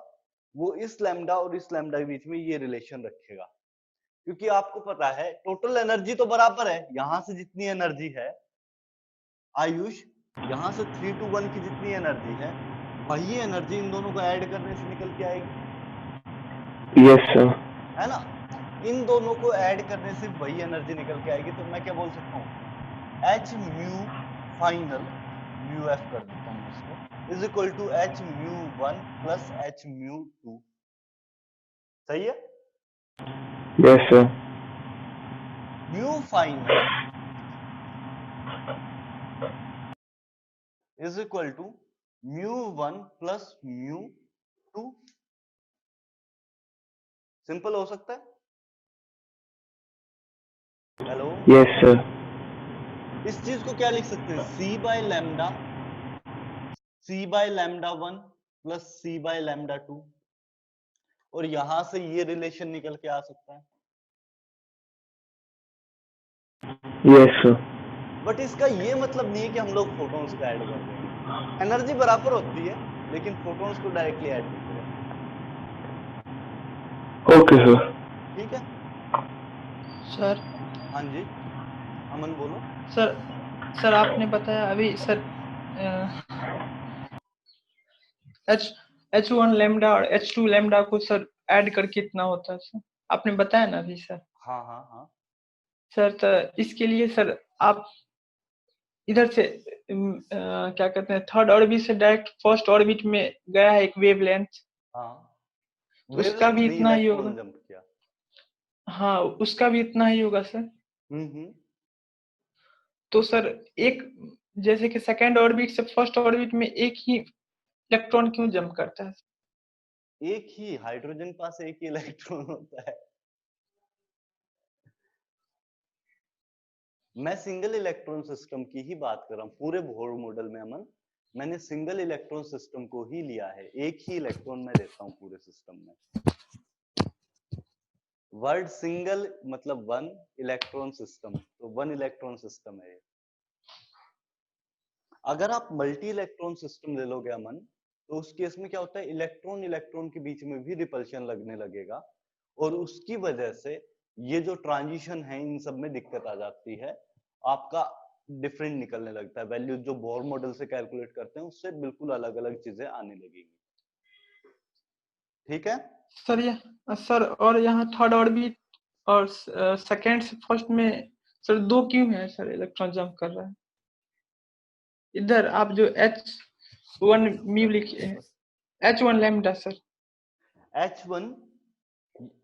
वो इस लैम्डा और इस लैम्डा के बीच में ये रिलेशन रखेगा, क्योंकि आपको पता है टोटल एनर्जी तो बराबर है, यहां से जितनी एनर्जी है आयुष, यहां से 3 to 1 की जितनी एनर्जी है, वही एनर्जी इन दोनों को ऐड करने से निकल के आएगी। Yes sir. है ना, इन दोनों को ऐड करने से वही एनर्जी निकल के आएगी। तो मैं क्या बोल सकता हूँ, H mu final, mu F कर देता हूँ इसको, is equal to Hμ1 plus Hμ2। सही है। Yes sir. Mu final is equal to μ1 plus μ2। Simple हो सकता है। Hello, yes sir. इस चीज को क्या लिख सकते हैं, C/λ, C/λ1 प्लस C/λ2, और यहां से ये रिलेशन निकल के आ सकता है। Yes sir. बट इसका ये मतलब नहीं है कि हम लोग फोटॉन्स को ऐड कर देंगे, एनर्जी बराबर होती है लेकिन फोटॉन्स को डायरेक्टली ऐड नहीं करेंगे। Okay sir. ठीक है। सर। हाँ जी, अमन बोलो। सर आपने बताया अभी सर H1 लैम्डा और H2 लैम्डा को सर ऐड करके इतना होता है सर, आपने बताया ना अभी सर। हाँ हाँ हाँ सर तो इसके लिए सर आप इधर से क्या कहते हैं, थर्ड ऑर्बिट से डायरेक्ट फर्स्ट ऑर्बिट में गया है एक वेवलेंथ, हाँ, तो उसका भी नहीं, इतना ही होगा। इलेक्ट्रॉन जंप किया। हाँ, उसका भी इतना ही होगा सर। तो सर एक, जैसे कि सेकेंड ऑर्बिट से फर्स्ट ऑर्बिट में एक ही इलेक्ट्रॉन क्यों जंप करता है? एक ही हाइड्रोजन पास एक ही इलेक्ट्रॉन होता है। मैं सिंगल इलेक्ट्रॉन सिस्टम की ही बात कर रहा हूँ पूरे बोहर मॉडल में। अमन, मैंने सिंगल इलेक्ट्रॉन सिस्टम को ही लिया है, एक ही इलेक्ट्रॉन मैं देता हूँ पूरे सिस्टम में। वर्ड सिंगल मतलब वन इलेक्ट्रॉन सिस्टम, तो वन इलेक्ट्रॉन सिस्टम है ये। अगर आप मल्टी इलेक्ट्रॉन सिस्टम ले लोगे अमन, तो उस केस में क्या होता है, इलेक्ट्रॉन इलेक्ट्रॉन के बीच में भी रिपल्शन लगने लगेगा, और उसकी वजह से ये जो ट्रांजिशन है इन सब में दिक्कत आ जाती है। आपका डिफरेंट निकलने लगता है, वैल्यू जो बोर मॉडल से कैलकुलेट करते हैं उससे बिल्कुल अलग अलग चीजें आने लगेंगी। ठीक है सर सर और यहाँ थर्ड ऑर्बिट और सेकेंड से फर्स्ट में सर 2 क्यों है सर इलेक्ट्रॉन जंप कर रहा है? इधर आप जो H1 म्यू लिखे हैं, H1 lambda sir. H1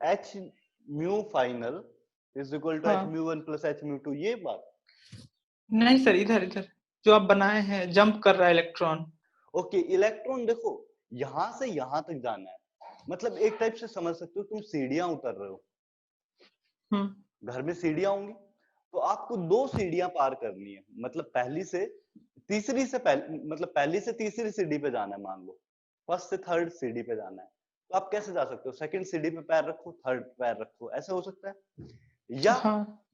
H mu final is equal to H mu 1 plus H mu 2, ये बात नहीं सर, इधर जो आप बनाए हैं जंप कर रहा है इलेक्ट्रॉन। ओके। इलेक्ट्रॉन देखो यहां से यहां तक जाना है, मतलब एक टाइप से समझ सकते हो तुम सीढ़ियां उतर रहे हो, घर में सीढ़ियां होंगी तो आपको 2 सीढ़ियां पार करनी है, मतलब पहली से तीसरी सीढ़ी पे जाना है। मान लो फर्स्ट से थर्ड सीढ़ी पे जाना है, तो आप कैसे जा सकते हो? सेकंड सीढ़ी पे पैर रखो, थर्ड पैर रखो, ऐसे हो सकता है। या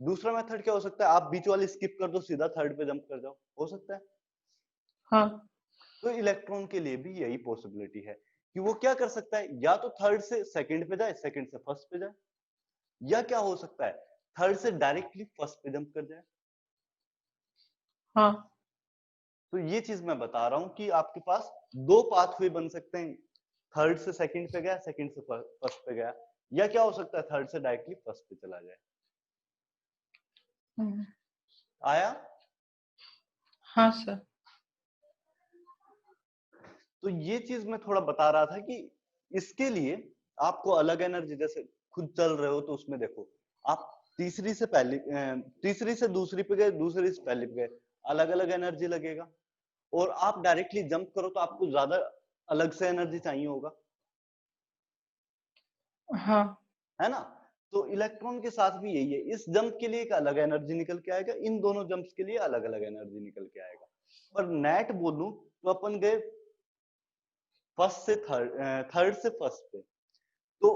दूसरा मेथड क्या हो सकता है, आप बीच वाली स्किप कर दो, सीधा थर्ड पे जंप कर जाओ, हो सकता है। तो इलेक्ट्रॉन के लिए भी यही पॉसिबिलिटी है कि वो क्या कर सकता है, या तो थर्ड से सेकंड पे जाए, सेकंड से फर्स्ट पे जाए, या क्या हो सकता है थर्ड से डायरेक्टली फर्स्ट पे जंप कर जाए। तो ये चीज मैं बता रहा हूं कि आपके पास 2 पाथवे बन सकते हैं, थर्ड से सेकंड पे गया, सेकंड से फर्स्ट पे गया, या क्या हो सकता है थर्ड से डायरेक्टली फर्स्ट पे चला जाए। आया? हाँ सर। तो ये चीज मैं थोड़ा बता रहा था कि इसके लिए आपको अलग एनर्जी, जैसे खुद चल रहे हो तो उसमें देखो आप तीसरी से दूसरी पे गए, दूसरी से पहली पे गए, अलग अलग एनर्जी लगेगा। और आप डायरेक्टली जंप करो तो आपको ज्यादा अलग से एनर्जी चाहिए होगा, है ना? तो इलेक्ट्रॉन के साथ भी यही है, इस जंप के लिए एक अलग एनर्जी निकल के आएगा, इन दोनों जंप्स के लिए अलग अलग एनर्जी निकल के आएगा। पर नेट बोलूं तो अपन गए फर्स्ट से थर्ड से फर्स्ट पे, तो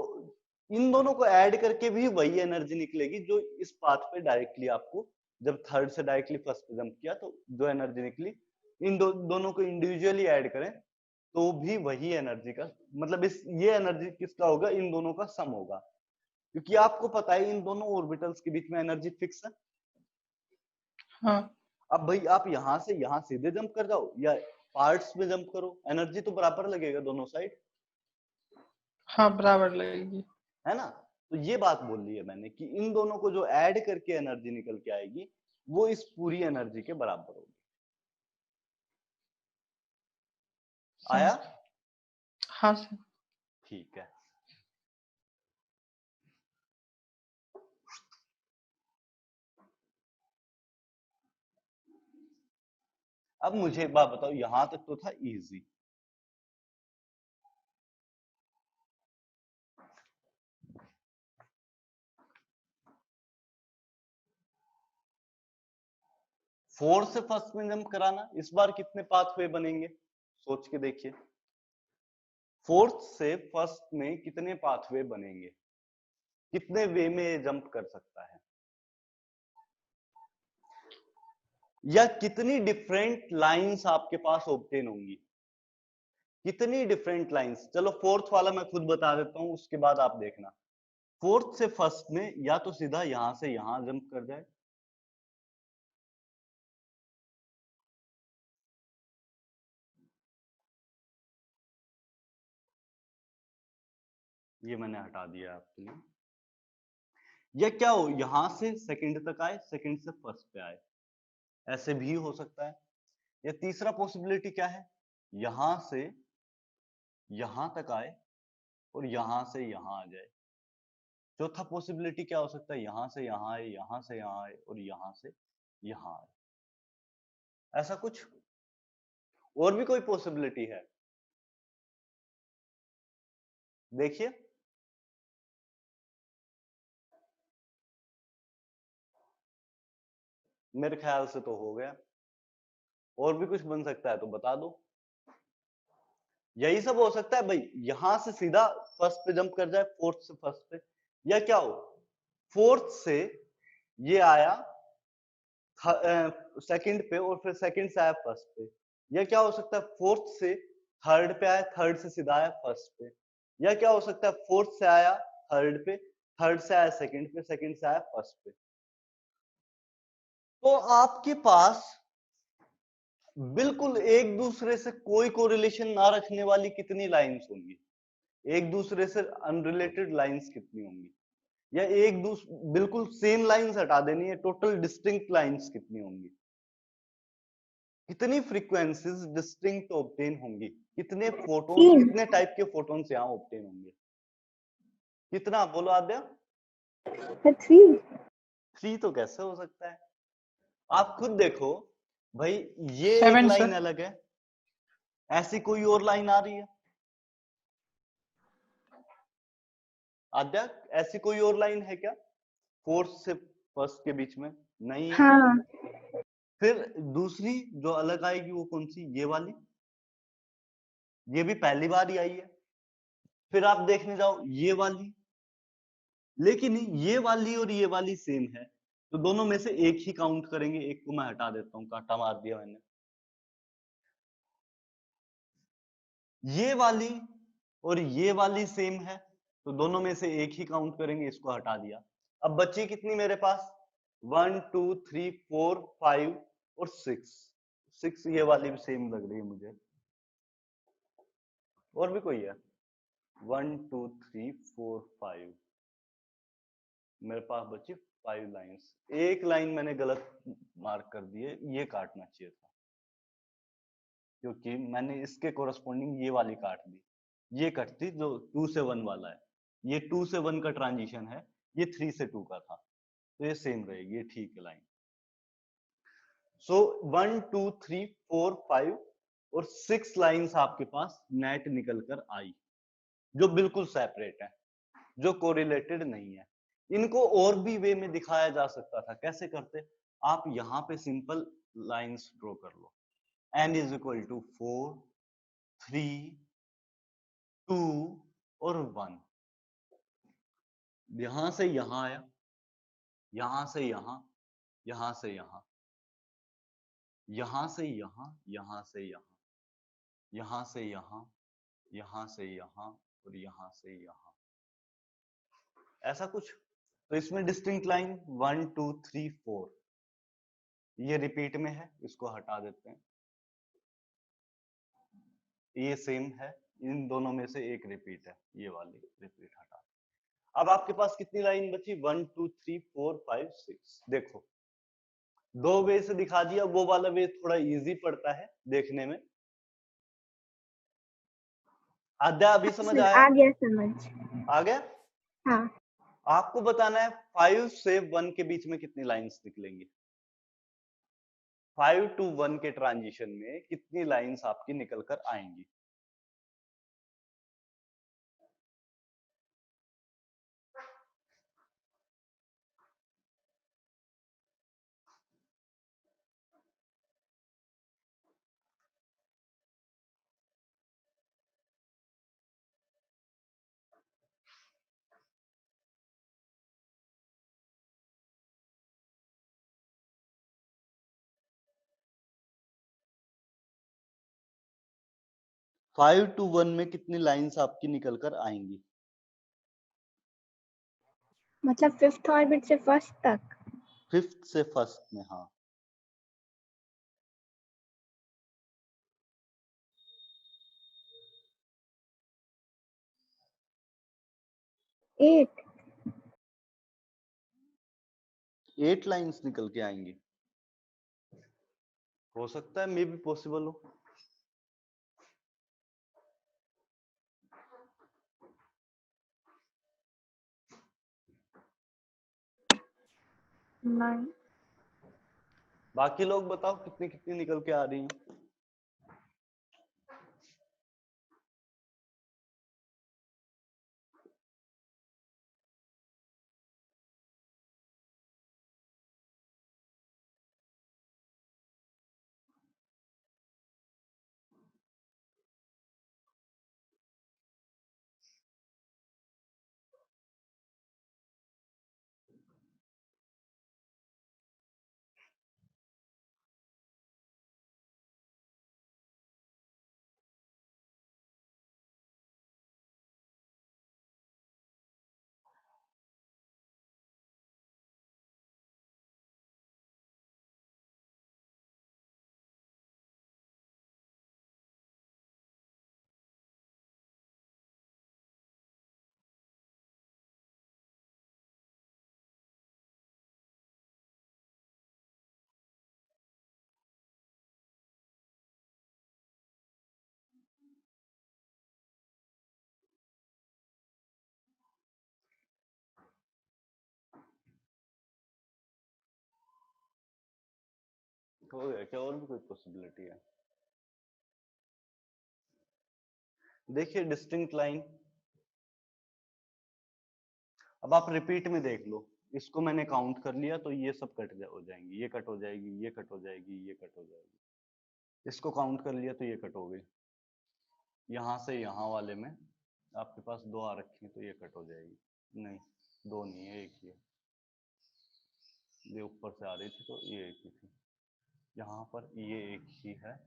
इन दोनों को ऐड करके भी वही एनर्जी निकलेगी जो इस पाथ पे डायरेक्टली आपको, जब थर्ड से डायरेक्टली फर्स्ट पे जंप किया तो जो एनर्जी निकली, इन दोनों को इंडिविजुअली ऐड करें तो भी वही एनर्जी का, मतलब ये एनर्जी किसका होगा, इन दोनों का सम होगा। क्योंकि आपको पता है इन दोनों ऑर्बिटल्स के बीच में एनर्जी फिक्स है। अब भाई आप यहां से यहां सीधे जंप कर जाओ या पार्ट्स में जंप करो, एनर्जी तो बराबर लगेगा दोनों साइड। बराबर लगेगी, है ना? तो ये बात बोल ली है मैंने कि इन दोनों को जो ऐड करके एनर्जी निकल के आएगी वो इस पूरी एनर्जी के बराबर होगी। आया? हाँ सर। ठीक है। अब मुझे एक बात बताओ, यहां तक तो था इजी, फोर्थ से फर्स्ट में जंप कराना, इस बार कितने पाथवे बनेंगे सोच के देखिए। फोर्थ से फर्स्ट में कितने पाथवे बनेंगे, कितने वे में ये जंप कर सकता है, या कितनी डिफरेंट लाइंस आपके पास ऑब्टेन होंगी, कितनी डिफरेंट लाइंस। चलो फोर्थ वाला मैं खुद बता देता हूं, उसके बाद आप देखना। फोर्थ से फर्स्ट में या तो सीधा यहां से यहां जंप कर जाए, ये मैंने हटा दिया आपके लिए, या क्या हो यहां से सेकंड तक आए, सेकंड से फर्स्ट पे आए, ऐसे भी हो सकता है। या तीसरा पॉसिबिलिटी क्या है, यहां से यहां तक आए और यहां से यहां आ जाए। चौथा पॉसिबिलिटी क्या हो सकता है, यहां से यहां आए, यहां से यहां आए और यहां से यहां आए। ऐसा कुछ और भी कोई पॉसिबिलिटी है? देखिए मेरे ख्याल से तो हो गया, और भी कुछ बन सकता है तो बता दो। यही सब हो सकता है भाई, यहां से सीधा फर्स्ट पे जंप कर जाए, फोर्थ से फर्स्ट पे, या क्या हो फोर्थ से ये आया सेकंड पे और फिर सेकंड से आया फर्स्ट पे, या क्या हो सकता है फोर्थ से थर्ड पे आया, थर्ड से सीधा आया फर्स्ट पे, या क्या हो सकता है फोर्थ से आया थर्ड पे, थर्ड से आया सेकंड पे, सेकंड से आया फर्स्ट पे। तो आपके पास बिल्कुल एक दूसरे से कोई कोरिलेशन ना रखने वाली कितनी लाइंस होंगी, एक दूसरे से अनरिलेटेड लाइंस कितनी होंगी, या बिल्कुल सेम लाइंस हटा देनी है, टोटल डिस्टिंक्ट लाइंस कितनी होंगी, कितनी फ्रीक्वेंसीज डिस्टिंक्ट ऑब्टेन होंगी, कितने फोटोन, 3 कितने टाइप के फोटोन्स यहाँ ऑब्टेन होंगे, कितना बोलो आद्या? 3 3 तो कैसे हो सकता है? आप खुद देखो भाई, ये एक 7 लाइन सर। अलग है, ऐसी कोई और लाइन आ रही है आद्या? ऐसी कोई और लाइन है क्या फोर्थ से फर्स्ट के बीच में? नहीं है। हाँ फिर दूसरी जो अलग आएगी वो कौन सी? ये वाली, ये भी पहली बार ही आई है। फिर आप देखने जाओ ये वाली, लेकिन ये वाली और ये वाली सेम है, तो दोनों में से एक ही काउंट करेंगे, एक को मैं हटा देता हूं, कांटा मार दिया मैंने। ये वाली और ये वाली सेम है, तो दोनों में से एक ही काउंट करेंगे, इसको हटा दिया। अब बची कितनी मेरे पास? 1 2 3 4 5 और 6। ये वाली भी सेम लग रही है मुझे। और भी कोई है? 1 2 3 4 5, मेरे पास बची 5 लाइंस। एक लाइन मैंने गलत मार्क कर दी है, ये काटना चाहिए था, क्योंकि मैंने इसके कोरस्पॉन्डिंग ये वाली काट दी। ये कटती जो 2 से 1 वाला है, ये 2 से 1 का ट्रांजिशन है, ये 3 से 2 का था, तो ये सेम रहेगी, ये ठीक है लाइन। सो 1 2 3 4 5 और 6 लाइंस आपके पास नेट निकल कर आई, जो बिल्कुल सेपरेट है, जो कोरिलेटेड नहीं है। इनको और भी वे में दिखाया जा सकता था। कैसे करते? आप यहां पे सिंपल लाइंस ड्रॉ कर लो, n इज इक्वल टू 4 3 2 और 1। यहां से यहां आया, यहां से यहां, यहां से यहां, यहां से यहां, यहां से यहां, यहां से यहां, यहां से यहां और यहां से यहां, ऐसा कुछ। तो इसमें डिस्टिंक्ट लाइन 1 2 3 4, ये रिपीट में है, इसको हटा देते हैं। ये सेम है, इन दोनों में से एक रिपीट है, ये वाली रिपीट हटा। अब आपके पास कितनी लाइन बची? 1 2 3 4 5 6। देखो, दो वे से दिखा दिया, वो वाला वे थोड़ा इजी पड़ता है देखने में। आद्या अभी समझ आया? आ गया समझ। आ गया? हाँ आपको बताना है 5 से 1 के बीच में कितनी लाइंस निकलेंगी, 5 to 1 के ट्रांजिशन में कितनी लाइंस आपकी निकल कर आएंगी। फाइव टू वन में कितनी लाइंस आपकी निकल कर आएंगी? मतलब 5th ऑर्बिट से फर्स्ट तक। 5th से फर्स्ट में, हाँ। 8 8 लाइंस निकल के आएंगी। हो सकता है, मे बी पॉसिबल हो। नहीं, बाकी लोग बताओ कितनी कितनी निकल के आ रही हैं। हो गया क्या? और भी कोई पॉसिबिलिटी है? देखिए डिस्टिंक्ट लाइन, अब आप रिपीट में देख लो, इसको मैंने काउंट कर लिया तो ये सब हो जाएंगी, ये कट हो जाएगी, ये कट हो जाएगी, ये कट हो जाएगी। इसको काउंट कर लिया तो ये कट हो गई। यहाँ से यहाँ वाले में आपके पास 2 आ रखी है तो ये कट हो जाएगी। नहीं 2 नहीं है, एक ही है। ये ऊपर से आ रही थी तो ये एक ही थी। यहाँ पर ये एक ही है।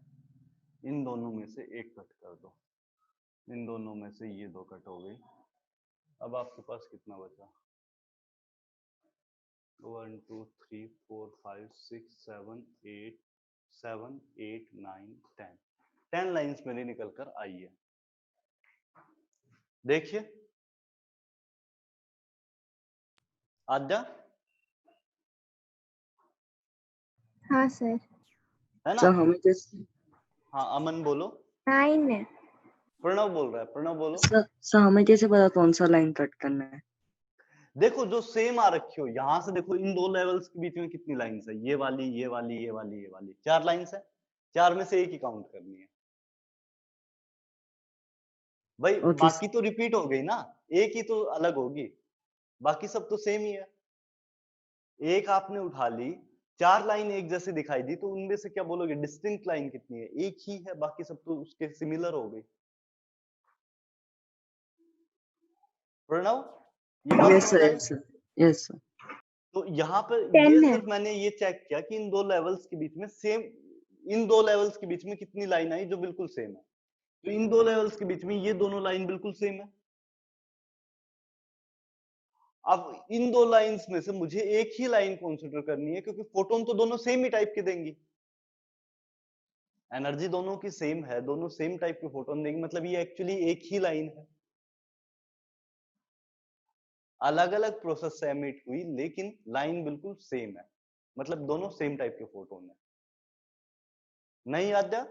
इन दोनों में से एक कट कर दो, इन दोनों में से ये 2 कट हो गई। अब आपके पास कितना बचा? 1 2 3 4 5 6 7 8 7 8 9 10 10 लाइंस मेरी निकल कर आई है। देखिए आद्या, हाँ सर। है ना? सर हमें जैसे हाँ अमन बोलो। 9 है। प्रणव बोल रहा है, प्रणव बोलो। सर हमें कैसे पता कौन सा लाइन कट करना है? देखो जो सेम आ रखी हो, यहां से देखो इन 2 लेवल्स के बीच में कितनी लाइंस है? ये वाली, ये वाली, ये वाली, ये वाली, 4 लाइंस है। 4 में से एक ही काउंट करनी है भाई। ओके बाकी तो रिपीट हो गई ना, एक ही तो अलग होगी, बाकी सब तो सेम ही है। एक आपने उठा ली, 4 लाइन एक जैसे दिखाई दी, तो उनमें से क्या बोलोगे डिस्टिंक्ट लाइन कितनी है? एक ही है, बाकी सब तो उसके सिमिलर हो गई। प्रणव ये बात यस समझ सर, आई? Yes sir, yes sir. तो यहाँ पर 10 ये है। सिर्फ मैंने ये चेक किया कि इन 2 लेवल्स के बीच में सेम, इन 2 लेवल्स के बीच में कितनी लाइन आई जो बिल्कुल सेम है। तो इन 2 लेवल्स के बीच में ये दोनों लाइन बिल्कुल सेम है। अब इन 2 लाइंस में से मुझे एक ही लाइन कंसीडर करनी है, क्योंकि फोटोन तो दोनों सेम ही टाइप के देंगी, एनर्जी दोनों की सेम है, दोनों सेम टाइप के फोटोन देंगे, मतलब ये एक्चुअली एक ही लाइन है। अलग अलग प्रोसेस से एमिट हुई लेकिन लाइन बिल्कुल सेम है, मतलब दोनों सेम टाइप के फोटोन है। नहीं आद्या?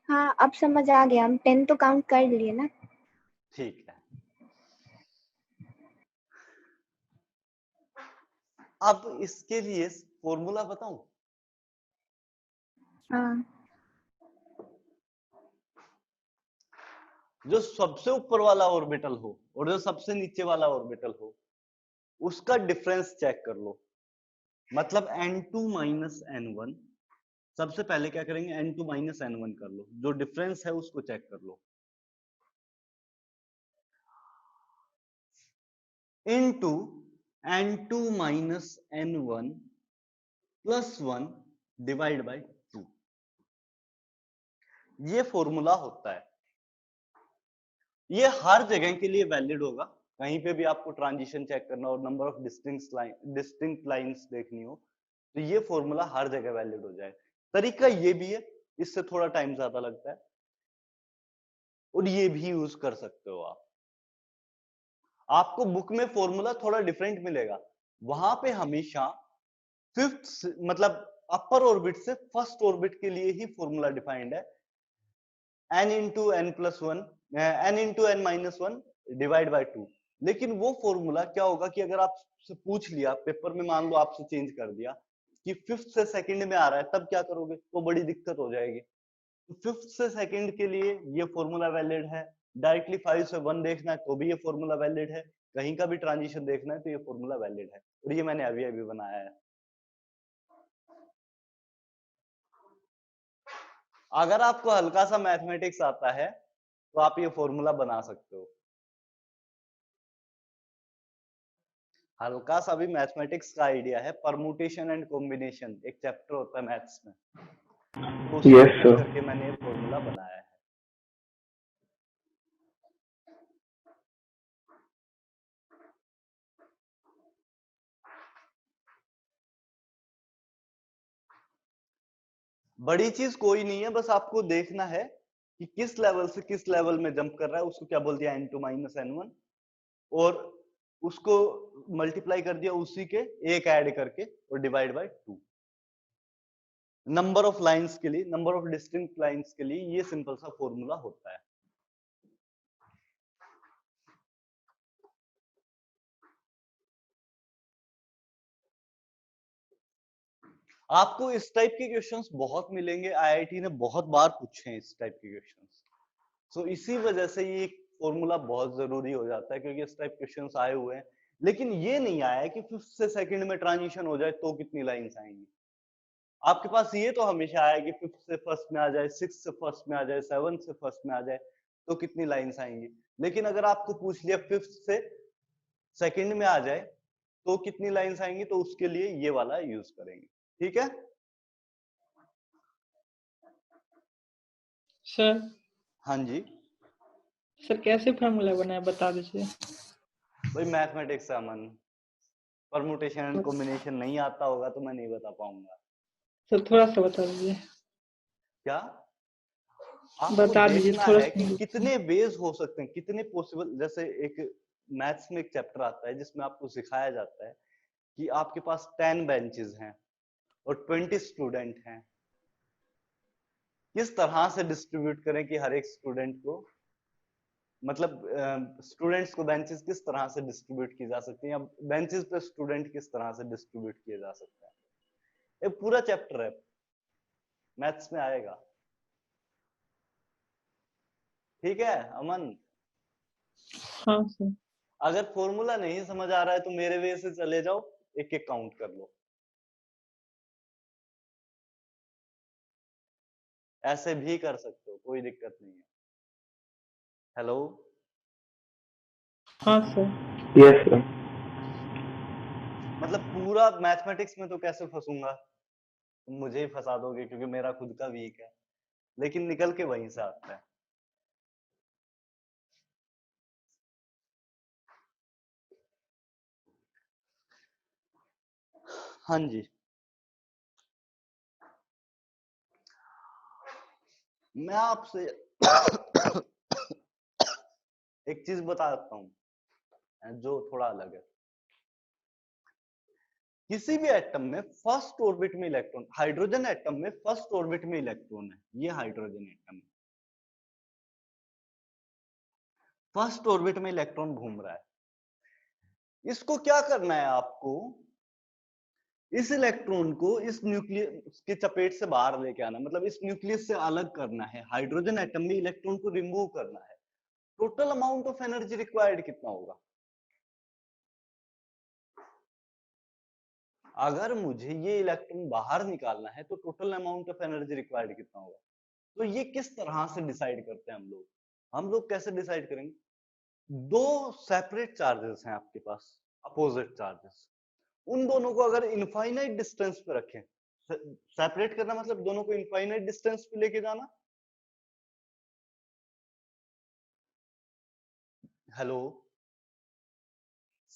हाँ अब समझ आ गया, हम 10 तो काउंट कर लिए ना। ठीक है। अब इसके लिए फॉर्मूला बताऊं? हाँ। जो सबसे ऊपर वाला ऑर्बिटल हो और जो सबसे नीचे वाला ऑर्बिटल हो, उसका डिफरेंस चेक कर लो। मतलब n2 माइनस n1, सबसे पहले क्या करेंगे, n2 माइनस n1 कर लो, जो डिफरेंस है उसको चेक कर लो। Into n2 minus n1 plus 1 divide by 2, ये फॉर्मूला होता है। ये हर जगह के लिए वैलिड होगा, कहीं पे भी आपको ट्रांजिशन चेक करना और नंबर ऑफ डिस्टिंक्ट लाइंस देखनी हो तो ये फॉर्मूला हर जगह वैलिड हो जाए। तरीका ये भी है, इससे थोड़ा टाइम ज्यादा लगता है, और ये भी यूज कर सकते हो आप। आपको बुक में फॉर्मूला थोड़ा डिफरेंट मिलेगा, वहां पे हमेशा फिफ्थ मतलब अपर ऑर्बिट से फर्स्ट ऑर्बिट के लिए ही फॉर्मूला डिफाइंड है, n into n plus one, n into n minus one divide by 2। लेकिन वो फॉर्मूला क्या होगा कि अगर आपसे पूछ लिया पेपर में, मान लो आपसे चेंज कर दिया कि फिफ्थ से सेकंड में आ रहा है, तब क्या करोगे? तो बड़ी दिक्कत हो जाएगी। तो फिफ्थ से सेकंड के लिए ये फॉर्मूला वैलिड है, डायरेक्टली 5 से 1 देखना है तो भी ये फॉर्मूला वैलिड है, कहीं का भी ट्रांजिशन देखना है तो ये फॉर्मूला वैलिड है, और ये मैंने अभी अभी बनाया है। अगर आपको हल्का सा मैथमेटिक्स आता है तो आप ये फॉर्मूला बना सकते हो। हल्का सा भी मैथमेटिक्स का आइडिया है, परमुटेशन एंड कॉम्बिनेशन एक चैप्टर होता है मैथ्स में, तो उसको Yes, यूज sir. करके मैंने ये फॉर्मूला बनाया है। बड़ी चीज कोई नहीं है, बस आपको देखना है कि किस लेवल से किस लेवल में जंप कर रहा है, उसको क्या बोल दिया n2 माइनस n1, और उसको मल्टीप्लाई कर दिया उसी के एक ऐड करके और divide by 2। Number of lines के लिए, नंबर ऑफ डिस्टिंक्ट लाइंस के लिए ये सिंपल सा फॉर्मूला होता है। आपको इस टाइप के क्वेश्चंस बहुत मिलेंगे, आईआईटी ने बहुत बार पूछे हैं इस टाइप के क्वेश्चंस। सो इसी वजह से ये फॉर्मूला बहुत जरूरी हो जाता है, क्योंकि इस टाइप क्वेश्चंस आए हुए हैं। लेकिन ये नहीं आया है कि 5th से 2nd में ट्रांजिशन हो जाए तो कितनी लाइंस आएंगी। आपके पास ये तो हमेशा आया कि 5th से 1st में आ जाए, 6th से 1st में आ जाए, 7th से 1st में आ जाए तो कितनी लाइंस आएंगी। लेकिन अगर आपको पूछ लिया 5th से 2nd में आ जाए तो कितनी लाइंस आएंगी, तो उसके लिए ये वाला यूज करेंगे। ठीक है सर। हाँ जी सर कैसे फॉर्मूला बनाया बता दीजिए। भाई मैथमेटिक्स है अमन, परमुटेशन एंड कॉम्बिनेशन नहीं आता होगा तो मैं नहीं बता पाऊंगा। सर थोड़ा सा बता दीजिए। क्या आपको बता दीजिए देखना थोड़ा है कि सा। कितने वेज हो सकते हैं, कितने पॉसिबल। जैसे एक मैथ्स में एक चैप्टर आता है जिसमें आपको सिखाया जाता है कि आपके पास 10 बेंचेस हैं और 20 स्टूडेंट हैं, किस तरह से डिस्ट्रीब्यूट करें कि हर एक स्टूडेंट को, मतलब स्टूडेंट्स को बेंचेस किस तरह से डिस्ट्रीब्यूट की जा सकती है, या बेंचेस पे स्टूडेंट किस तरह से डिस्ट्रीब्यूट किया जा सकता है। एक पूरा चैप्टर है, मैथ्स में आएगा। ठीक है अमन, हाँ सर। अगर फॉर्मूला नहीं समझ आ रहा है तो मेरे वे से चले जाओ, एक एक काउंट कर लो। ऐसे भी कर सकते हो, कोई दिक्कत नहीं है। हेलो हाँ सर। Yes sir. मतलब पूरा मैथमेटिक्स में तो कैसे फंसूंगा, तुम मुझे ही फंसा दोगे क्योंकि मेरा खुद का वीक है, लेकिन निकल के वहीं से आता है। हाँ जी, मैं आपसे एक चीज बताता हूं जो थोड़ा अलग है। किसी भी एटम में फर्स्ट ऑर्बिट में इलेक्ट्रॉन, हाइड्रोजन एटम में फर्स्ट ऑर्बिट में इलेक्ट्रॉन है, ये हाइड्रोजन एटम है, फर्स्ट ऑर्बिट में इलेक्ट्रॉन घूम रहा है। इसको क्या करना है आपको, इस इलेक्ट्रॉन को इस न्यूक्लियस की चपेट से बाहर लेके आना, मतलब इस न्यूक्लियस से अलग करना है। हाइड्रोजन एटम में इलेक्ट्रॉन को रिमूव करना है। Total amount of energy required कितना होगा? अगर मुझे ये इलेक्ट्रॉन बाहर निकालना है तो total amount of energy required कितना होगा? तो ये किस तरह से डिसाइड करते हैं हम लोग कैसे डिसाइड करेंगे? दो सेपरेट चार्जेस हैं आपके पास, अपोजिट चार्जेस, उन दोनों को अगर इनफाइनाइट डिस्टेंस पे रखें, सेपरेट करना मतलब दोनों को इनफाइनाइट डिस्टेंस पे लेके जाना। हेलो,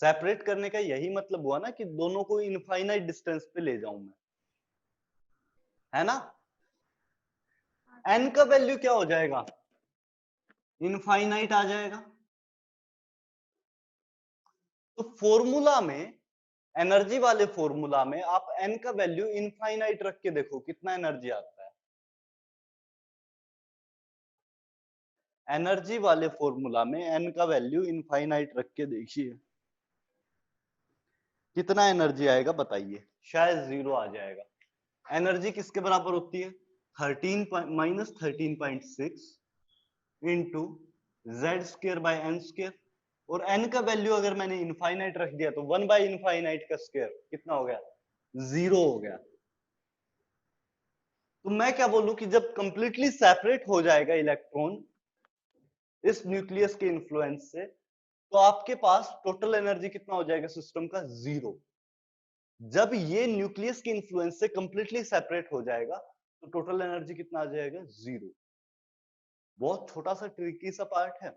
सेपरेट करने का यही मतलब हुआ ना कि दोनों को इनफाइनाइट डिस्टेंस पे ले जाऊं मैं, है ना। n का वैल्यू क्या हो जाएगा? इनफाइनाइट आ जाएगा। तो फॉर्मूला में, एनर्जी वाले फॉर्मूला में आप n का वैल्यू इनफाइनाइट रख के देखो कितना एनर्जी आता है। एनर्जी वाले फॉर्मूला में n का वैल्यू इनफाइनाइट रख के देखिए कितना एनर्जी आएगा, बताइए। शायद 0 आ जाएगा। एनर्जी किसके बराबर होती है? 13 - 13.6 into z² by n square, और n का वैल्यू अगर मैंने इनफाइनाइट रख दिया तो 1 बाय इनफाइनाइट का स्क्वायर कितना हो गया? 0 हो गया। तो मैं क्या बोलूं कि जब कंप्लीटली सेपरेट हो जाएगा इलेक्ट्रॉन इस न्यूक्लियस के इन्फ्लुएंस से, तो आपके पास टोटल एनर्जी कितना हो जाएगा सिस्टम का? 0। जब ये न्यूक्लियस के इन्फ्लुएंस से कंप्लीटली सेपरेट हो जाएगा तो टोटल एनर्जी कितना आ जाएगा? 0। बहुत छोटा सा ट्रिकी सा पार्ट है।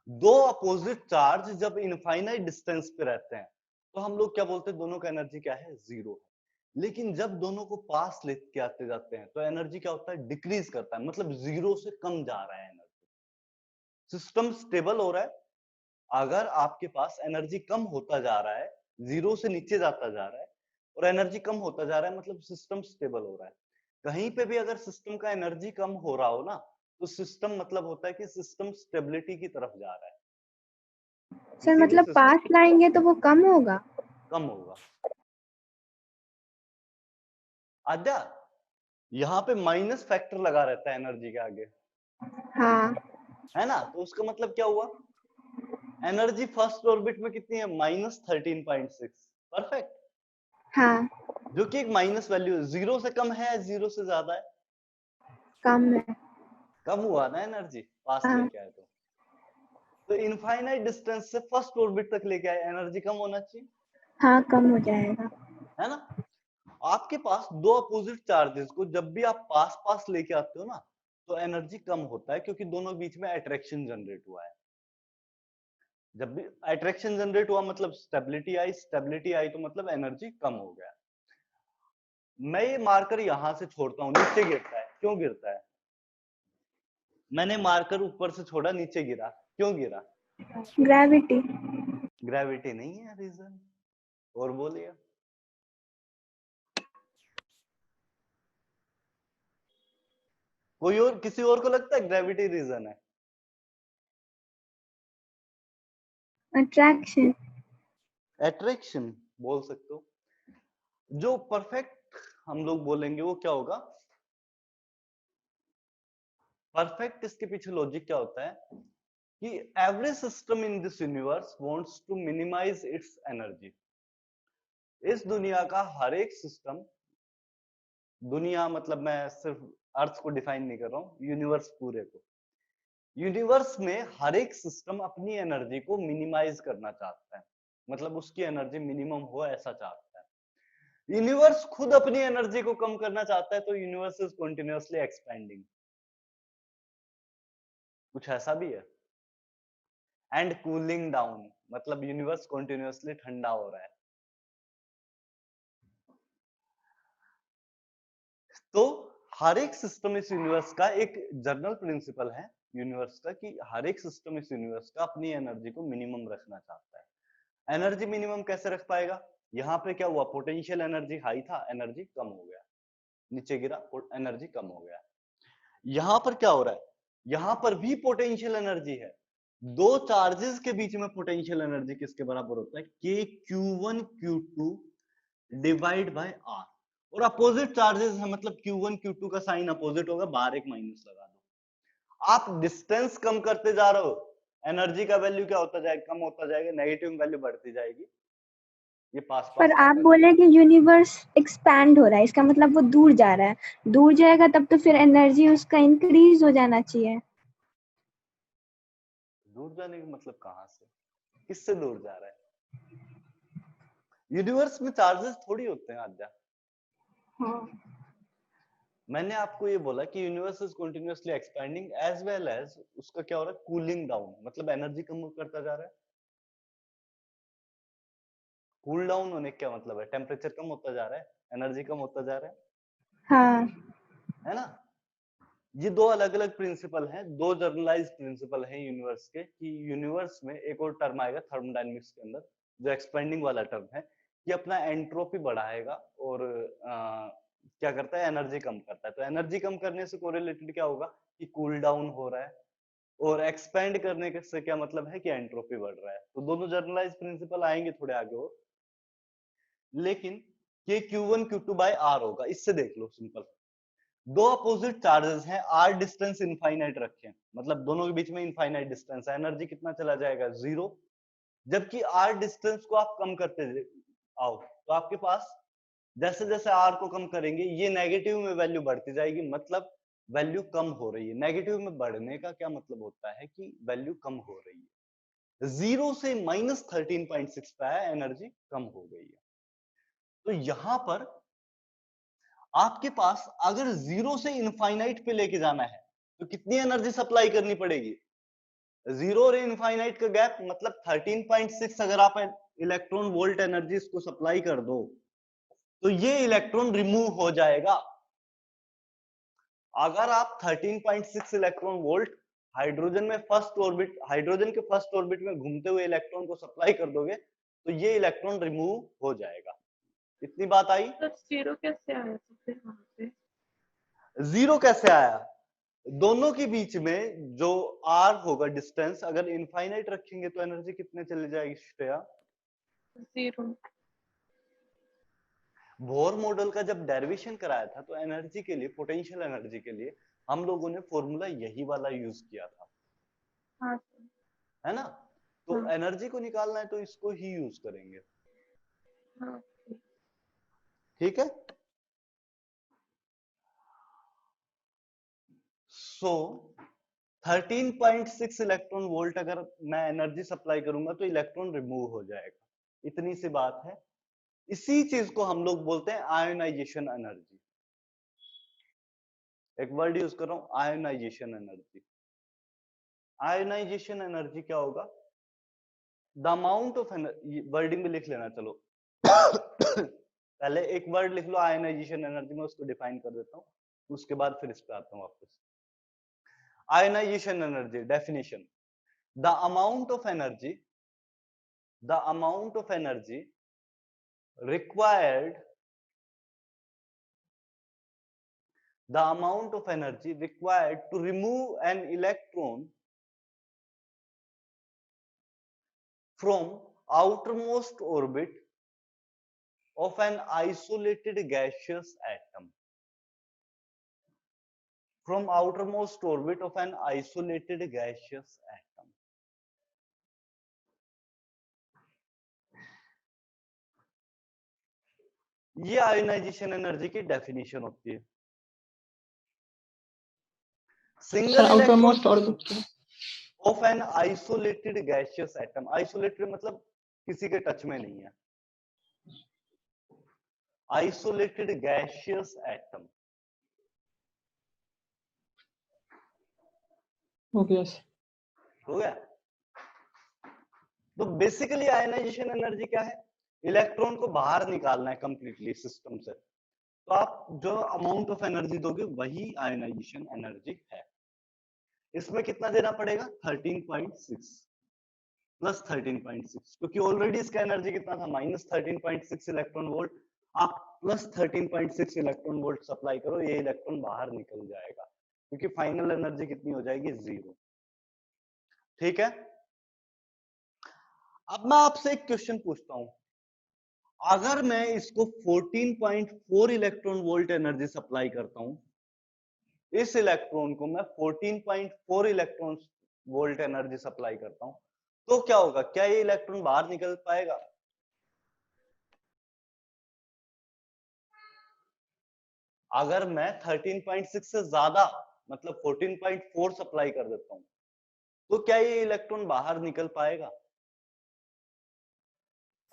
दो अपोजिट चार्ज जब इनफाइनाइट डिस्टेंस पे रहते हैं तो हम लोग क्या बोलते हैं? दोनों का एनर्जी क्या है? 0। लेकिन जब दोनों को पास लेके आते जाते हैं तो एनर्जी क्या होता है? डिक्रीज करता है, मतलब 0 से कम जा रहा है एनर्जी। सिस्टम स्टेबल हो रहा है। अगर आपके पास एनर्जी कम होता जा रहा है, 0 से नीचे जाता जा रहा है और एनर्जी कम होता जा रहा है, मतलब सिस्टम स्टेबल हो रहा है। कहीं पे भी अगर सिस्टम का एनर्जी कम हो रहा हो ना, तो सिस्टम मतलब होता है कि सिस्टम स्टेबिलिटी की तरफ जा रहा है। सर मतलब पास लाएंगे तो वो कम होगा? कम होगा। आद्या, यहाँ पे माइनस फैक्टर लगा रहता है एनर्जी के आगे, हाँ है ना? तो उसका मतलब क्या हुआ? एनर्जी फर्स्ट ऑर्बिट में कितनी है? -13.6। परफेक्ट। हाँ जो कि एक माइनस वैल्यू, 0 से कम है या 0 से ज्यादा है? कम है। कम हुआ ना एनर्जी, पास हाँ लेके आए तो इनफाइनाइट डिस्टेंस से फर्स्ट ऑर्बिट तक लेके आए, एनर्जी कम होना चाहिए, हाँ कम हो जाएगा। है ना? आपके पास दो अपोजिट चार्जेस को जब भी आप पास पास लेके आते हो ना, तो एनर्जी कम होता है, क्योंकि दोनों के बीच में अट्रैक्शन जनरेट हुआ है। जब भी अट्रैक्शन जनरेट हुआ मतलब स्टेबिलिटी आई, स्टेबिलिटी आई तो मतलब एनर्जी कम हो गया। मैं ये मार्कर यहां से छोड़ता हूं, नीचे गिरता है, क्यों गिरता है? मैंने मार्कर ऊपर से छोड़ा, नीचे गिरा, क्यों गिरा? ग्रेविटी। ग्रेविटी नहीं है रीजन, और बोलिए। कोई और, किसी और को लगता है ग्रेविटी रीजन है? अट्रैक्शन। अट्रैक्शन बोल सकते हो। जो परफेक्ट हम लोग बोलेंगे वो क्या होगा? परफेक्ट, इसके पीछे लॉजिक क्या होता है कि every system in this universe wants to minimise its energy. इस दुनिया का हर एक सिस्टम, दुनिया मतलब मैं सिर्फ अर्थ को डिफाइन नहीं कर रहा हूं, यूनिवर्स पूरे को, यूनिवर्स में हर एक सिस्टम अपनी एनर्जी को मिनिमाइज करना चाहता है, मतलब उसकी एनर्जी मिनिमम हो ऐसा चाहता है। यूनिवर्स खुद अपनी एनर्जी को कम करना चाहता है, तो यूनिवर्स इज कंटिन्यूअसली एक्सपेंडिंग। कुछ ऐसा भी है। एंड कूलिंग डाउन, मतलब यूनिवर्स कंटिन्यूअसली ठंडा हो रहा है। तो हर एक सिस्टम इस यूनिवर्स का एक जनरल प्रिंसिपल है यूनिवर्स का, कि हर एक सिस्टम इस यूनिवर्स का अपनी एनर्जी को मिनिमम रखना चाहता है। एनर्जी मिनिमम कैसे रख पाएगा? यहाँ पे क्या हुआ? पोटेंशियल एनर्जी हाई था, एनर्जी कम हो गया, नीचे गिरा, एनर्जी कम हो गया। यहाँ पर क्या हो रहा है? यहाँ पर भी पोटेंशियल एनर्जी है। दो चार्जेस के बीच में पोटेंशियल एनर्जी किसके बराबर होता है? के Q1 Q2 divide by R. और अपोजिट चार्जेस है, मतलब Q1 Q2 का साइन अपोजिट होगा, बाहर एक माइनस लगा दो। आप डिस्टेंस कम करते जा रहे हो, एनर्जी का वैल्यू क्या होता जाएगा? कम होता जाएगा, नेगेटिव वैल्यू बढ़ती जाएगी, ये पास पर पास आप आता बोले जाएगा। कि यूनिवर्स एक्सपैंड हो रहा है, इसका मतलब वो दूर जा रहा है। दूर जाएगा तब तो फिर एनर्जी उसका इंक्रीज हो जाना चाहिए। दूर जाने का मतलब कहां से, किससे दूर जा रहा है? यूनिवर्स में चार्जेस थोड़ी होते हैं आद्या। हाँ। मैंने आपको ये बोला कि universe is continuously expanding as well as उसका क्या हो रहा है? कूलिंग डाउन, मतलब एनर्जी कम करता जा रहा है। कूल डाउन होने का क्या मतलब है? टेम्परेचर कम होता जा रहा है, एनर्जी कम होता जा रहा हाँ है ना? ये दो अलग अलग प्रिंसिपल हैं, दो जर्नलाइज प्रिंसिपल हैं यूनिवर्स के, कि यूनिवर्स में एक और टर्म आएगा थर्मोडायनेमिक्स के अंदर, जो एक्सपेंडिंग वाला टर्म है, कि अपना एंट्रोपी बढ़ाएगा और क्या करता है? एनर्जी कम करता है। तो एनर्जी कम करने से कोरिलेटेड क्या होगा? कि कूल डाउन हो रहा है, और एक्सपेंड करने से क्या मतलब है? कि एंट्रोपी बढ़ रहा है। तो दोनों जर्नलाइज प्रिंसिपल आएंगे थोड़े आगे और, लेकिन ये Q1 Q2 बाय आर होगा। इससे देख लो सिंपल, दो अपोजिट चार्जेस हैं, आर डिस्टेंस इनफाइनाइट रखें, मतलब दोनों के बीच में इनफाइनाइट डिस्टेंस है, एनर्जी कितना चला जाएगा? 0। जबकि आर डिस्टेंस को आप कम करते आओ, तो आपके पास जैसे जैसे आर को कम करेंगे ये नेगेटिव में वैल्यू बढ़ती जाएगी, मतलब वैल्यू कम हो रही है। नेगेटिव में बढ़ने का क्या मतलब होता है? कि वैल्यू कम हो रही है। 0 से -13.6 पे आया, एनर्जी कम हो गई है। तो यहां पर आपके पास अगर 0 से इनफाइनाइट पे लेके जाना है तो कितनी एनर्जी सप्लाई करनी पड़ेगी? 0 और इनफाइनाइट का गैप मतलब 13.6। अगर आप इलेक्ट्रॉन वोल्ट एनर्जी इसको सप्लाई कर दो तो ये इलेक्ट्रॉन रिमूव हो जाएगा। अगर आप 13.6 इलेक्ट्रॉन वोल्ट हाइड्रोजन में फर्स्ट ऑर्बिट, हाइड्रोजन के फर्स्ट ऑर्बिट में घूमते हुए इलेक्ट्रॉन को सप्लाई कर दोगे तो ये इलेक्ट्रॉन रिमूव हो जाएगा। इतनी बात आई? तो जीरो कैसे आया तो फिर वहां पे? 0 कैसे आया? दोनों के बीच में जो आर होगा डिस्टेंस, अगर इनफाइनाइट रखेंगे तो एनर्जी कितने चली जाएगी श्रेया? 0। बोर मॉडल का जब डेरिवेशन कराया था तो एनर्जी के लिए, पोटेंशियल एनर्जी के लिए हम लोगों ने फॉर्मूला यही वाला यूज किया था, हाँ सर। है ना? तो हाँ। एनर्जी को निकालना है तो इसको ही यूज करेंगे, हाँ। ठीक है? सो 13.6 इलेक्ट्रॉन वोल्ट अगर मैं एनर्जी सप्लाई करूंगा तो इलेक्ट्रॉन रिमूव हो जाएगा, इतनी सी बात है। इसी चीज को हम लोग बोलते हैं आयोनाइजेशन एनर्जी। एक वर्ड यूज कर रहा हूं, आयोनाइजेशन एनर्जी। आयोनाइजेशन एनर्जी क्या होगा? The amount of energy, wording में लिख लेना, चलो पहले एक वर्ड लिख लो आयोनाइजेशन एनर्जी में, उसको डिफाइन कर देता हूं, उसके बाद फिर इस पे आता हूं वापस। Ionisation energy definition, the amount of energy, the amount of energy required, the amount of energy required to remove an electron from outermost orbit of an isolated gaseous atom, from outermost orbit of an isolated gaseous atom। ये ionisation energy की definition होती है। Sir single outermost electron orbit of an isolated gaseous atom, isolated मतलब किसी के touch में नहीं है, आइसोलेटेड गैसियस एटम। ओके हो गया? तो बेसिकली आयनाइजेशन एनर्जी क्या है? इलेक्ट्रॉन को बाहर निकालना है कंप्लीटली सिस्टम से, तो आप जो अमाउंट ऑफ एनर्जी दोगे वही आयनाइजेशन एनर्जी है। इसमें कितना देना पड़ेगा? 13.6 प्लस 13.6, क्योंकि ऑलरेडी इसका एनर्जी कितना था? Minus 13.6 electron volt. आप प्लस 13.6 इलेक्ट्रॉन वोल्ट सप्लाई करो, ये इलेक्ट्रॉन बाहर निकल जाएगा, क्योंकि फाइनल एनर्जी कितनी हो जाएगी? 0। ठीक है? अब मैं आपसे एक क्वेश्चन पूछता हूं, अगर मैं इसको 14.4 इलेक्ट्रॉन वोल्ट एनर्जी सप्लाई करता हूं, इस इलेक्ट्रॉन को मैं 14.4 इलेक्ट्रॉन वोल्ट एनर्जी सप्लाई करता हूं, तो क्या होगा? क्या ये इलेक्ट्रॉन बाहर निकल पाएगा? अगर मैं 13.6 से ज्यादा मतलब 14.4 सप्लाई कर देता हूं, तो क्या ये इलेक्ट्रॉन बाहर निकल पाएगा?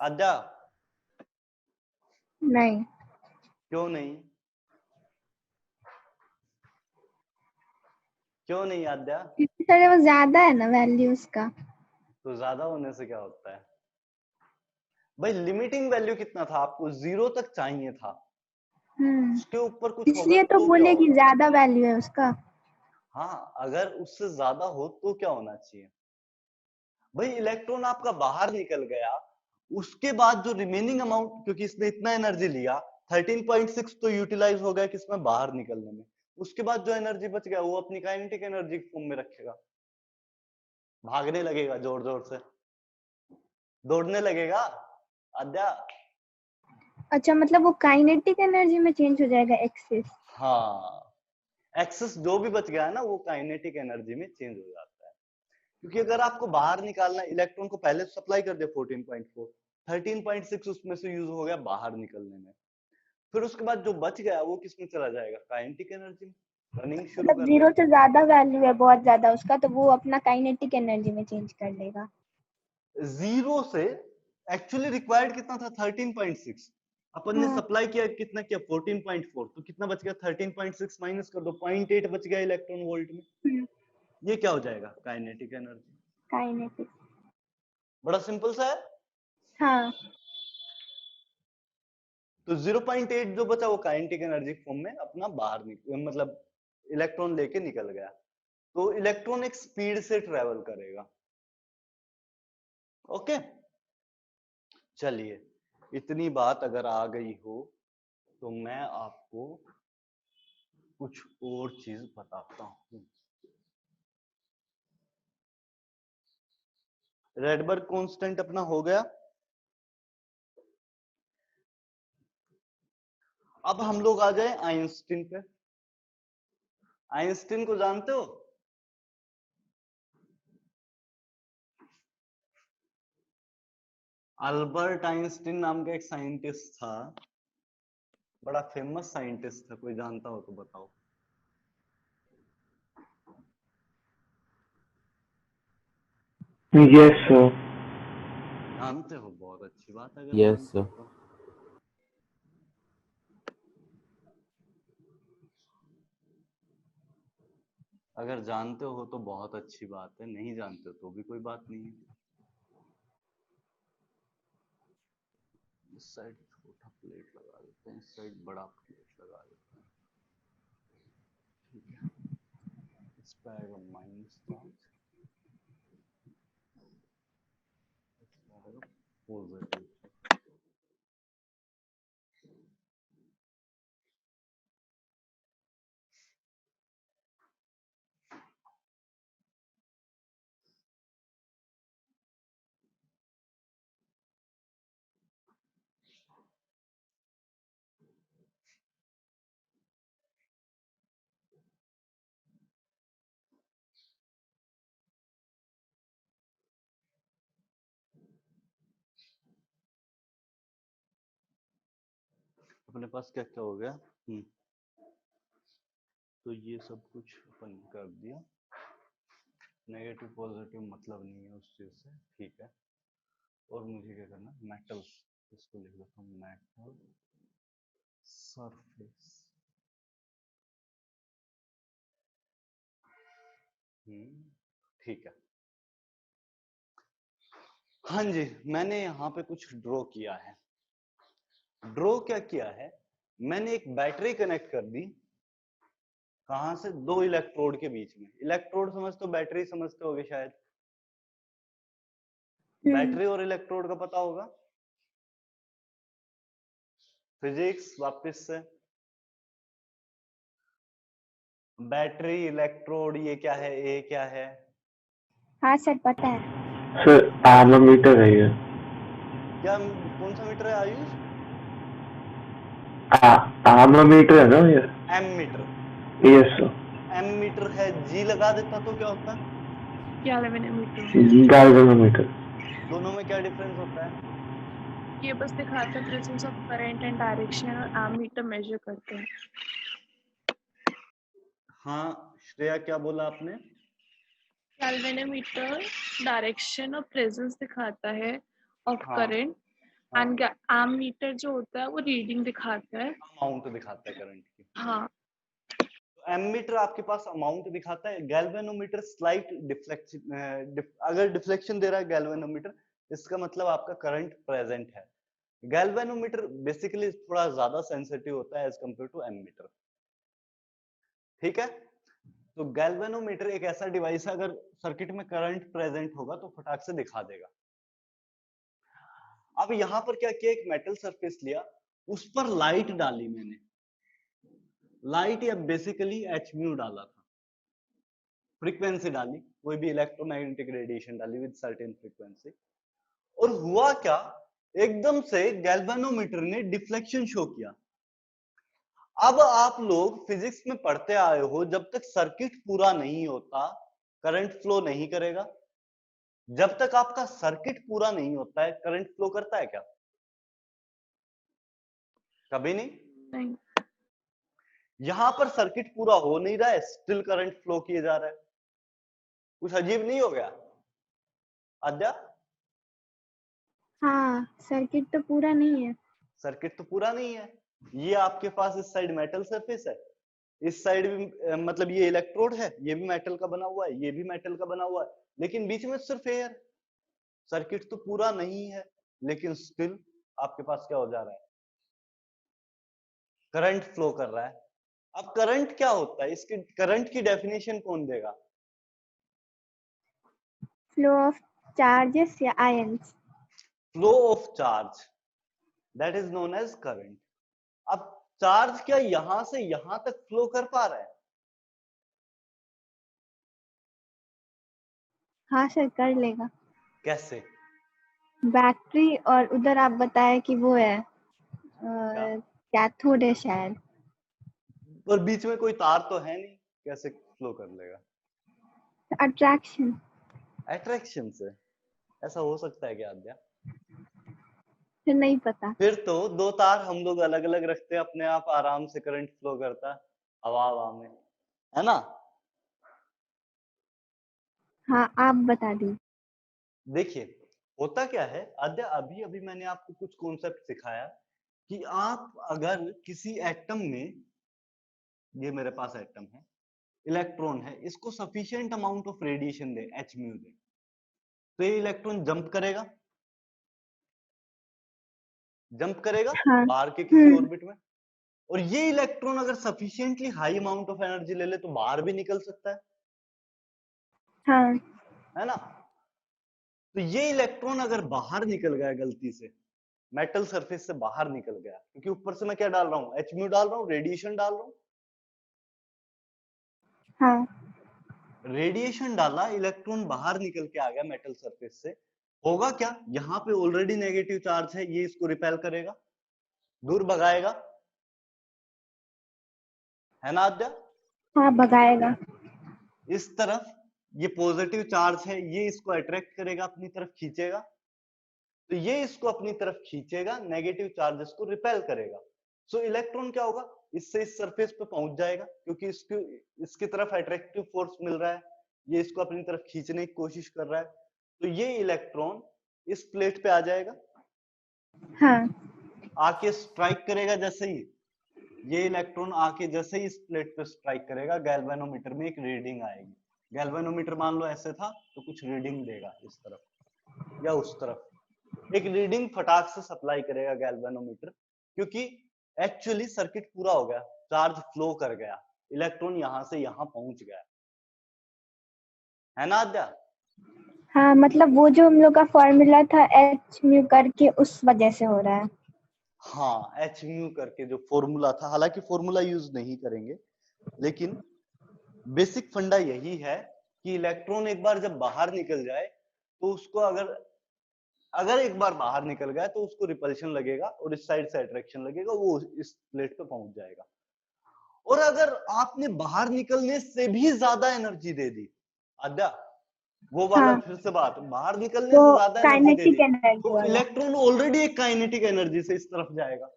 आद्या, नहीं। क्यों नहीं? क्यों नहीं आद्या? क्योंकि सर वो ज्यादा है ना वैल्यू उसका। तो ज्यादा होने से क्या होता है भाई? लिमिटिंग वैल्यू कितना था? आपको 0 तक चाहिए था, उसके ऊपर कुछ होगा इसलिए तो तो क्या बोले कि होगा? ज्यादा वैल्यू है उसका। हाँ, अगर उससे ज्यादा हो तो क्या होना चाहिए भाई? इलेक्ट्रॉन आपका बाहर निकल गया, उसके बाद जो रिमेनिंग अमाउंट, क्योंकि इसने इतना एनर्जी लिया, 13.6 तो यूटिलाइज हो गया किसमें? बाहर निकलने में। उसके बाद जो एनर्जी बच गया वो अपनी काइनेटिक एनर्जी फॉर्म में रखेगा, भागने लगेगा, जोर जोर से दौड़ने लगेगा। आद्या, अच्छा, मतलब वो काइनेटिक एनर्जी में चेंज हो जाएगा एक्सेस। हाँ, एक्सेस जो भी बच गया है ना वो काइनेटिक एनर्जी में चेंज हो जाता है, क्योंकि अगर आपको बाहर निकालना, इलेक्ट्रॉन को पहले सप्लाई कर दिया 14.4, 13.6 उसमें से यूज हो गया बाहर निकलने में, फिर उसके बाद जो बच गया वो किसमें चला जाएगा? काइनेटिक एनर्जी में, रनिंग शुरू मतलब कर 0 देगा। से ज्यादा वैल्यू है, बहुत ज्यादा उसका, तो वो अपना काइनेटिक एनर्जी में चेंज कर लेगा। 0 से एक्चुअली रिक्वायर्ड कितना था? 13.6, अपन ने सप्लाई किया कितना? किया 14.4, तो कितना बच गया? 13.6 माइनस कर दो, 0.8 बच गया इलेक्ट्रॉन वोल्ट में। ये क्या हो जाएगा? Kinetic energy. काइनेटिक। बड़ा सिंपल सा है। हाँ। तो 0.8 जो बचा वो काइनेटिक एनर्जी फॉर्म में अपना बाहर मतलब इलेक्ट्रॉन लेके निकल गया। तो इलेक्ट्रॉन एक स्पीड से ट्रेवल करेगा। ओके, चलिए, इतनी बात अगर आ गई हो तो मैं आपको कुछ और चीज बताता हूं। रेडबर्ग कांस्टेंट अपना हो गया। अब हम लोग आ जाए आइंस्टीन पे। आइंस्टीन को जानते हो? अल्बर्ट आइंस्टीन नाम का एक साइंटिस्ट था, बड़ा फेमस साइंटिस्ट था, कोई जानता हो तो बताओ। Yes sir. जानते हो, बहुत अच्छी बात है अगर Yes, जानते हो sir. तो। अगर जानते हो तो बहुत अच्छी बात है, नहीं जानते हो तो भी कोई बात नहीं है। इस साइड छोटा प्लेट लगा देते हैं, इस साइड बड़ा प्लेट लगा देते हैं, ठीक है। इस पे आएगा माइनस चार्ज, इस पे आएगा पॉजिटिव। अपने पास क्या क्या हो गया? तो ये सब कुछ अपन कर दिया, नेगेटिव पॉजिटिव मतलब नहीं है उस चीज से, ठीक है। और मुझे क्या करना, मेटल, इसको लिख देता हूँ मेटल सरफेस। ठीक है। हाँ जी, मैंने यहाँ पे कुछ ड्रॉ किया है। ड्रॉ क्या किया है, मैंने एक बैटरी कनेक्ट कर दी, कहां से, दो इलेक्ट्रोड के बीच में। इलेक्ट्रोड समझते हो, बैटरी समझते होगे शायद, बैटरी और इलेक्ट्रोड का पता होगा। फिजिक्स वापस से, बैटरी इलेक्ट्रोड ये क्या है, ए क्या है? हाँ सर पता है। सर आर्मोमीटर है ये। क्या, कौन सा मीटर है आयुष? आर्मोमीटर है ना ये? Ammeter. Yes sir. Ammeter है, जी लगा देता तो क्या होता? गैल्वेनोमीटर। गैल्वेनोमीटर। दोनों में क्या डिफरेंस होता है? ये बस दिखाता है presence of current and direction, और एमीटर मेजर करते हैं। हाँ श्रेया, क्या बोला आपने? गैल्वेनोमीटर डायरेक्शन और प्रेजेंस दिखाता है ऑफ हाँ, करंट, एंड एमीटर जो होता है वो रीडिंग दिखाता है। अमाउंट दिखाता है करंट की। हाँ, तो एमीटर आपके पास अमाउंट दिखाता है, गैल्वेनोमीटर स्लाइट डिफ्लेक्शन, अगर डिफ्लेक्शन दे रहा है गैल्वेनोमीटर, इसका मतलब आपका करंट प्रेजेंट है। गैल्वेनोमीटर बेसिकली थोड़ा ज्यादा सेंसिटिव होता है एज कंपेयर टू एमीटर, ठीक है। तो गैल्वेनोमीटर एक ऐसा डिवाइस है, अगर सर्किट में करंट प्रेजेंट होगा तो फटाक से दिखा देगा। अब यहां पर क्या किया, एक मेटल सरफेस लिया, उस पर लाइट डाली मैंने, लाइट या बेसिकली एच म्यू डाला था, फ्रीक्वेंसी डाली, कोई भी इलेक्ट्रोमैग्नेटिक रेडिएशन डाली विद सर्टेन फ्रीक्वेंसी, और हुआ क्या, एकदम से गैल्वेनोमीटर ने डिफ्लेक्शन शो किया। अब आप लोग फिजिक्स में पढ़ते आए हो, जब तक सर्किट पूरा नहीं होता करंट फ्लो नहीं करेगा। जब तक आपका सर्किट पूरा नहीं होता है, करंट फ्लो करता है क्या? कभी नहीं। नहीं, यहां पर सर्किट पूरा हो नहीं रहा है, स्टिल करंट फ्लो किए जा रहा है। कुछ अजीब नहीं हो गया आद्या? हाँ सर्किट तो पूरा नहीं है। सर्किट तो पूरा नहीं है। ये आपके पास इस साइड मेटल सरफेस है, इस साइड भी मतलब ये इलेक्ट्रोड है, ये भी मेटल का बना हुआ है, ये भी मेटल का बना हुआ है, लेकिन बीच में सिर्फ एयर। सर्किट तो पूरा नहीं है, लेकिन स्टिल आपके पास क्या हो जा रहा है, करंट फ्लो कर रहा है। अब करंट क्या होता है, इसकी करंट की डेफिनेशन कौन देगा? फ्लो ऑफ चार्जेस या ions. Flow of charge, that is known as current. अब चार्ज क्या यहां से यहां तक फ्लो कर पा रहा है? हाँ सर कर लेगा। कैसे? बैटरी और उधर आप बताए कि वो है क्या? कैथोड है शायद। पर बीच में कोई तार तो है नहीं, कैसे फ्लो कर लेगा? अट्रैक्शन। अट्रैक्शन से? ऐसा हो सकता है क्या आद्या? फिर नहीं पता। फिर तो दो तार हम लोग अलग अलग रखते हैं, अपने आप आराम से करंट फ्लो करता है हवा हवा में, है ना? हाँ आप बता दी। देखिए होता क्या है आद्या, अभी अभी मैंने आपको कुछ कॉन्सेप्ट सिखाया कि आप अगर किसी एटम में, ये मेरे पास एटम है, इलेक्ट्रॉन है, इसको सफिशिएंट अमाउंट ऑफ रेडिएशन दे, h म्यू दे, तो ये इलेक्ट्रॉन जंप करेगा, हाँ। बाहर के किसी ऑर्बिट में। और ये इलेक्ट्रॉन अगर sufficiently high amount of energy ले ले तो बाहर भी निकल सकता हाँ। है ना? तो ये इलेक्ट्रॉन अगर बाहर निकल गया गलती से, मेटल सरफेस से बाहर निकल गया, क्योंकि ऊपर से मैं क्या डाल रहा हूँ, h म्यू डाल रहा हूँ, रेडिएशन डाल रहा हूँ। हाँ। रेडिएशन डाला, इलेक्ट्रॉन बाहर निकल के आ गया मेटल सरफेस से, होगा क्या, यहाँ पे ऑलरेडी नेगेटिव चार्ज है, ये इसको रिपेल करेगा, दूर भगाएगा, है ना आद्या? हाँ भगाएगा। इस तरफ ये पॉजिटिव चार्ज है, ये इसको अट्रैक्ट करेगा, अपनी तरफ खींचेगा, तो ये इसको अपनी तरफ खींचेगा, नेगेटिव चार्ज इसको रिपेल करेगा। सो इलेक्ट्रॉन क्या होगा, इससे इस सरफेस पे पहुंच जाएगा, क्योंकि इसकी तरफ अट्रैक्टिव फोर्स मिल रहा है, ये इसको अपनी तरफ खींचने की कोशिश कर रहा है, तो ये इलेक्ट्रॉन इस प्लेट पे आ जाएगा। हाँ। आके स्ट्राइक करेगा, जैसे ही ये इलेक्ट्रॉन आके जैसे ही इस प्लेट पे स्ट्राइक करेगा, गैल्वेनोमीटर में एक रीडिंग आएगी। गैल्वेनोमीटर मान लो ऐसे था, तो कुछ रीडिंग देगा इस तरफ या उस तरफ, एक रीडिंग फटाक से सप्लाई करेगा गैल्वेनोमीटर, क्योंकि एक्चुअली सर्किट पूरा हो गया, चार्ज फ्लो कर गया, इलेक्ट्रॉन यहां से यहां पहुंच गया, है ना आद्या? हाँ मतलब वो जो हम लोग का फॉर्मूला था एच म्यू करके, उस वजह से हो रहा है। हाँ, एच म्यू करके जो फॉर्मूला था, हालांकि फॉर्मूला यूज नहीं करेंगे, लेकिन बेसिक फंडा यही है कि इलेक्ट्रॉन एक बार जब बाहर निकल जाए तो उसको अगर एक बार बाहर निकल गया तो उसको रिपल्शन लगेगा और इस साइड से अट्रैक्शन लगेगा, वो इस प्लेट पे पहुंच जाएगा। और अगर आपने बाहर निकलने से भी ज्यादा एनर्जी दे दी आद्या, वो वाला हाँ। फिर से बात, बाहर निकलने तो से ज्यादा एनर्जी दे काइनेटिक दी एनर्जी तो वाला। इलेक्ट्रॉन ऑलरेडी एक काइनेटिक एनर्जी से इस तरफ जाएगा,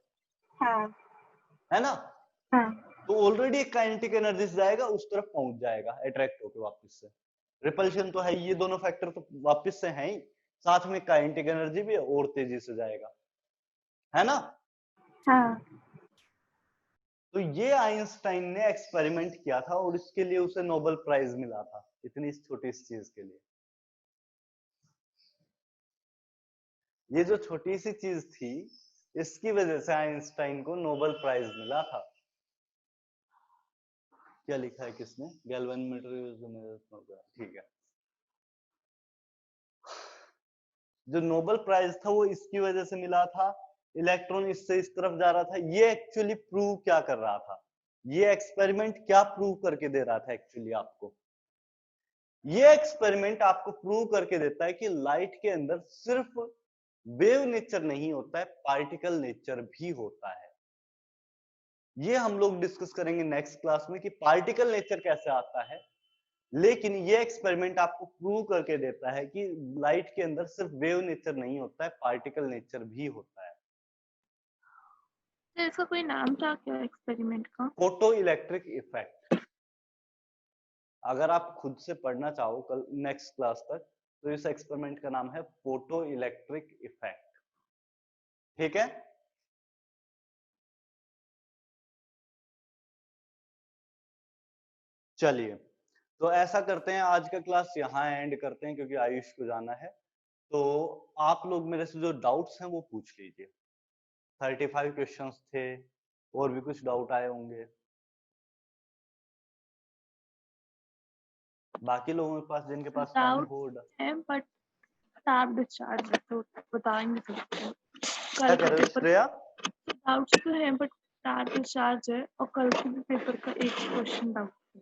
हाँ। है ना? हाँ। तो ऑलरेडी एक काइनेटिक एनर्जी से जाएगा, उस तरफ पहुंच जाएगा अट्रैक्ट होकर वापस से। रिपल्शन तो है, ये दोनों फैक्टर तो वापस से हैं ही, साथ में काइनेटिक एनर्जी भी है, और तेजी से जाएगा, है ना? हाँ। तो ये आइंस्टाइन ने एक्सपेरिमेंट किया था और इसके लिए उसे नोबेल प्राइज मिला था, इतनी छोटी सी चीज के लिए। ये जो छोटी सी चीज थी, इसकी वजह से आइंस्टाइन को नोबेल प्राइज मिला था। क्या लिखा है किसने? गैल्वेनोमीटर, ठीक है। जो नोबेल प्राइज था वो इसकी वजह से मिला था, इलेक्ट्रॉन इससे इस तरफ जा रहा था। ये एक्चुअली प्रूव क्या कर रहा था, ये एक्सपेरिमेंट क्या प्रूव करके दे रहा था एक्चुअली आपको? ये एक्सपेरिमेंट आपको प्रूव करके देता है कि लाइट के अंदर सिर्फ वेव नेचर नहीं होता है, पार्टिकल नेचर भी होता है। ये हम लोग डिस्कस करेंगे नेक्स्ट क्लास में कि पार्टिकल नेचर कैसे आता है, लेकिन ये एक्सपेरिमेंट आपको प्रूव करके देता है कि लाइट के अंदर सिर्फ वेव नेचर नहीं होता है, पार्टिकल नेचर भी होता है। तो इसका कोई नाम था क्या एक्सपेरिमेंट का? Photo electric effect. अगर आप खुद से पढ़ना चाहो कल नेक्स्ट क्लास तक, तो इस एक्सपेरिमेंट का नाम है फोटो इलेक्ट्रिक इफेक्ट, ठीक है? चलिए, तो ऐसा करते हैं, आज का क्लास यहाँ एंड करते हैं, क्योंकि आयुष को जाना है। तो आप लोग मेरे से जो डाउट्स हैं वो पूछ लीजिए। 35 क्वेश्चंस थे, और भी कुछ डाउट आए होंगे बाकी लोगों के पास, जिनके पास टाइम डाउट हो। है बट तार डिस्चार्ज है तो बता ही नहीं सकते। क्या कल कर का रहे हो पेपर श्रेया? डाउट्स तो है बट तार डिस्चार्ज है, और कल के भी पेपर का एक क्वेश्चन डाउट है।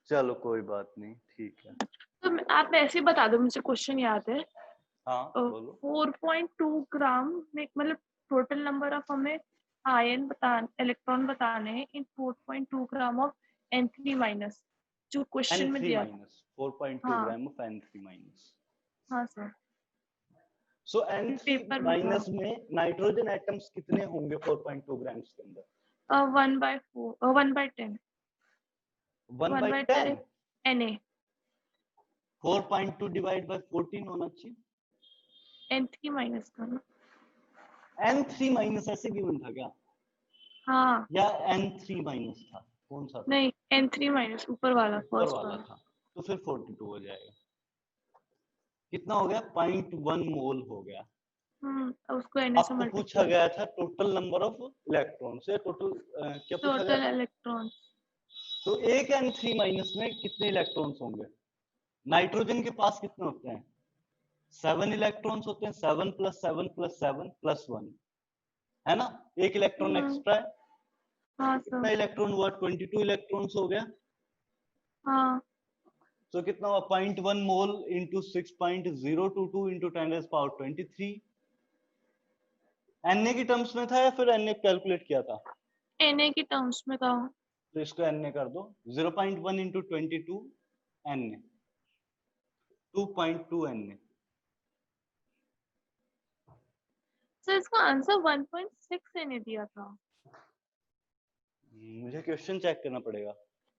चलो कोई बात नहीं, ठीक है। तो आप ऐसे ही बता दो, मुझे क्वेश्चन याद है। हाँ बोलो। 4.2 ग्राम में मतलब टोटल नंबर ऑफ हमें आयन इलेक्ट्रॉन बताने हैं इन 4.2 ग्राम ऑफ N3 माइनस, जो क्वेश्चन में N3 दिया था। माइनस 4.2 हाँ। Gram of N3 minus. हाँ सर, सो N3 पेपर में माइनस में नाइट्रोजन एटम्स कितने होंगे 4.2 ग्राम्स के अंदर? 1/10 1/10 Na 4.2 डिवाइड बाय 14 होना चाहिए। N3 माइनस का ना। N3 माइनस ऐसे गिवन था क्या, हाँ या N3 माइनस था, कौन सा था? नहीं, N3 माइनस ऊपर वाला, ऊपर फर्स्ट वाला वाला। था, तो फिर 42 हो जाएगा। कितना हो गया? 0.1 मोल हो गया। अब उसको Na से आपको पूछा मल्टीप्लाई। गया था टोटल नंबर ऑफ इलेक्ट्रॉन्स, या टोटल क्या पूछा गया टोटल था? इलेक्ट्रॉन। तो एक N3 माइनस में कितने इलेक्ट्रॉन्स होंगे? नाइट्रोजन के पास कितने होते हैं? 7 इलेक्ट्रॉन्स होते हैं। 7 + 7 + 7 + 1 है ना, एक इलेक्ट्रॉन एक्स्ट्रा है। हाँ कितना सर। इलेक्ट्रॉन हुआ? 22 इलेक्ट्रॉन्स हो गया। हाँ तो कितना हुआ? 0.1 मोल इंटू 6.022 इंटू 10⁻23। Na की टर्म्स में था या फिर Na कैलकुलेट किया था? Na की टर्म्स में था। तो इसको Na कर दो। 0.1 इंटू 22 Na 2.2 Na। सर इसका आंसर 1.6 Na दिया था। मुझे क्वेश्चन चेक करना पड़ेगा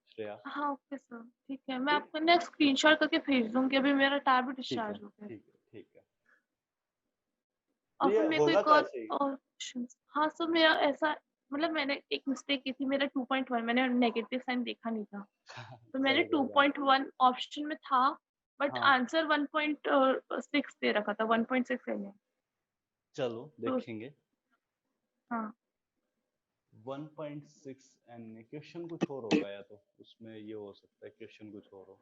श्रेया। हाँ ओके सर, ठीक है, मैं आपको ना स्क्रीनशॉट करके भेज दूंगी। अभी मेरा टैब डिस्चार्ज हो गया। ठीक है ठीक है। और तो फिर ये मेरे को होगा एक तो ऐसे ही। और क्वेश्चन। हाँ सर, मेरा ऐसा मतलब मैंने एक मिस्टेक की थी। मेरा 2.1, मैंने नेगेटिव साइन देखा नहीं था, तो मैंने चलो कोई बात 2.1 ऑप्शन में था, बट हाँ। आंसर 1.6 दे रखा था, 1.6 है। चलो देखेंगे। हाँ 1.6 Na। क्वेश्चन कुछ और होगा, या तो उसमें ये हो सकता है क्वेश्चन कुछ और हो।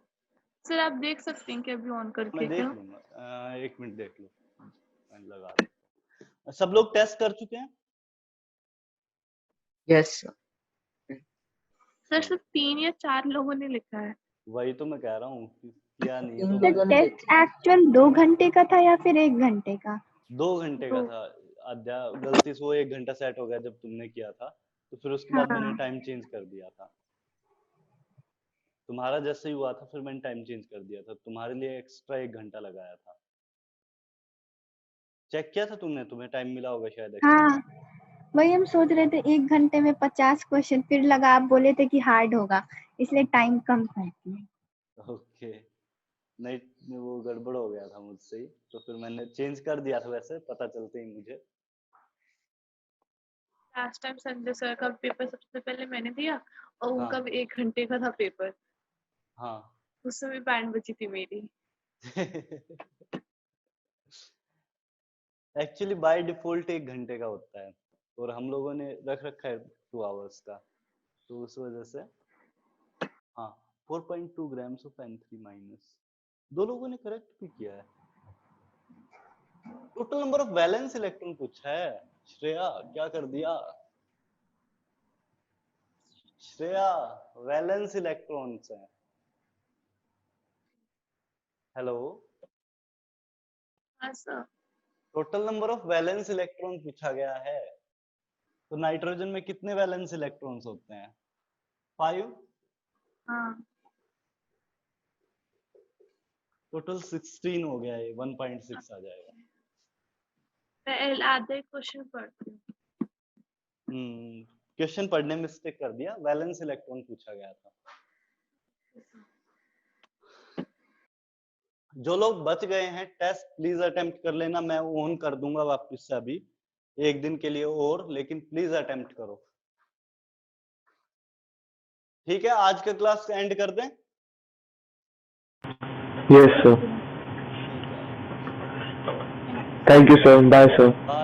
सर, आप देख सकते हैं कि अभी ऑन करके मैं देख क्या? लूंगा, एक मिनट देख लो, मैं लगा देता हूँ। सब लोग टेस्ट कर चुके हैं? यस सर सिर्फ 3 या 4 लोगों ने लिखा है। वही तो मैं कह रहा हूँ कि किया नहीं है इन तो तो लोगों ने टेस्ट एक्चुअल 2 घंटे का था या फिर 1 घंटे का? 2 घंटे का दो। था। आद्या गलती से वो 1 घंटा सेट हो गया जब तुमने किया था, तो फिर उसके बाद मैंने हाँ टाइम चेंज कर दिया था। तुम्हारा जैसे ही हुआ था फिर मैंने टाइम चेंज कर दिया था, तुम्हारे लिए एक्स्ट्रा 1 घंटा लगाया था। चेक किया था तुमने? तुम्हें टाइम मिला होगा शायद एक्स्ट्रा। हाँ, वही हम सोच रहे थे 1 घंटे में 50 क्वेश्चन, फिर लगा आप बोले थे कि हार्ड होगा, इसलिए टाइम कम कर दिए। ओके, नहीं वो गड़बड़ हो गया था मुझसे ही, तो फिर मैंने चेंज कर दिया था वैसे पता चलते ही मुझे। लास्ट टाइम संजय सर का पेपर सबसे पहले मैंने दिया, और उनका हाँ भी 1 घंटे का था पेपर। हाँ उसमें भी बैंड बजी थी मेरी। एक्चुअली बाय डिफॉल्ट 1 घंटे का होता है, और हम लोगों ने रख रखा है 2 आवर्स का, तो उस वजह से हाँ 4.2 ग्राम्स ऑफ N3 माइनस। 2 लोगों ने करेक्ट भी किया है। Total number of valence electron पूछा है। श्रेया क्या कर दिया? श्रेया वैलेंस इलेक्ट्रॉन्स है। हेलो, हाँ sir. Total number of valence electron पूछा गया है। तो नाइट्रोजन में कितने वैलेंस इलेक्ट्रॉन्स होते हैं? 5। हाँ टोटल 16 हो गया, ये 1.6 आ जाएगा। मैं आधे क्वेश्चन पढ़ती हूँ। क्वेश्चन पढ़ने में मिस्टेक कर दिया, वैलेंस इलेक्ट्रॉन पूछा गया था। जो लोग बच गए हैं टेस्ट प्लीज अटेम्प्ट कर लेना, मैं ऑन कर दूंगा वापस से अभी 1 दिन के लिए और, लेकिन प्लीज अटेम्प्ट करो। ठीक है, आज का क्लास एंड कर दें? यस सर, ठीक है, thank you sir, bye sir. Bye.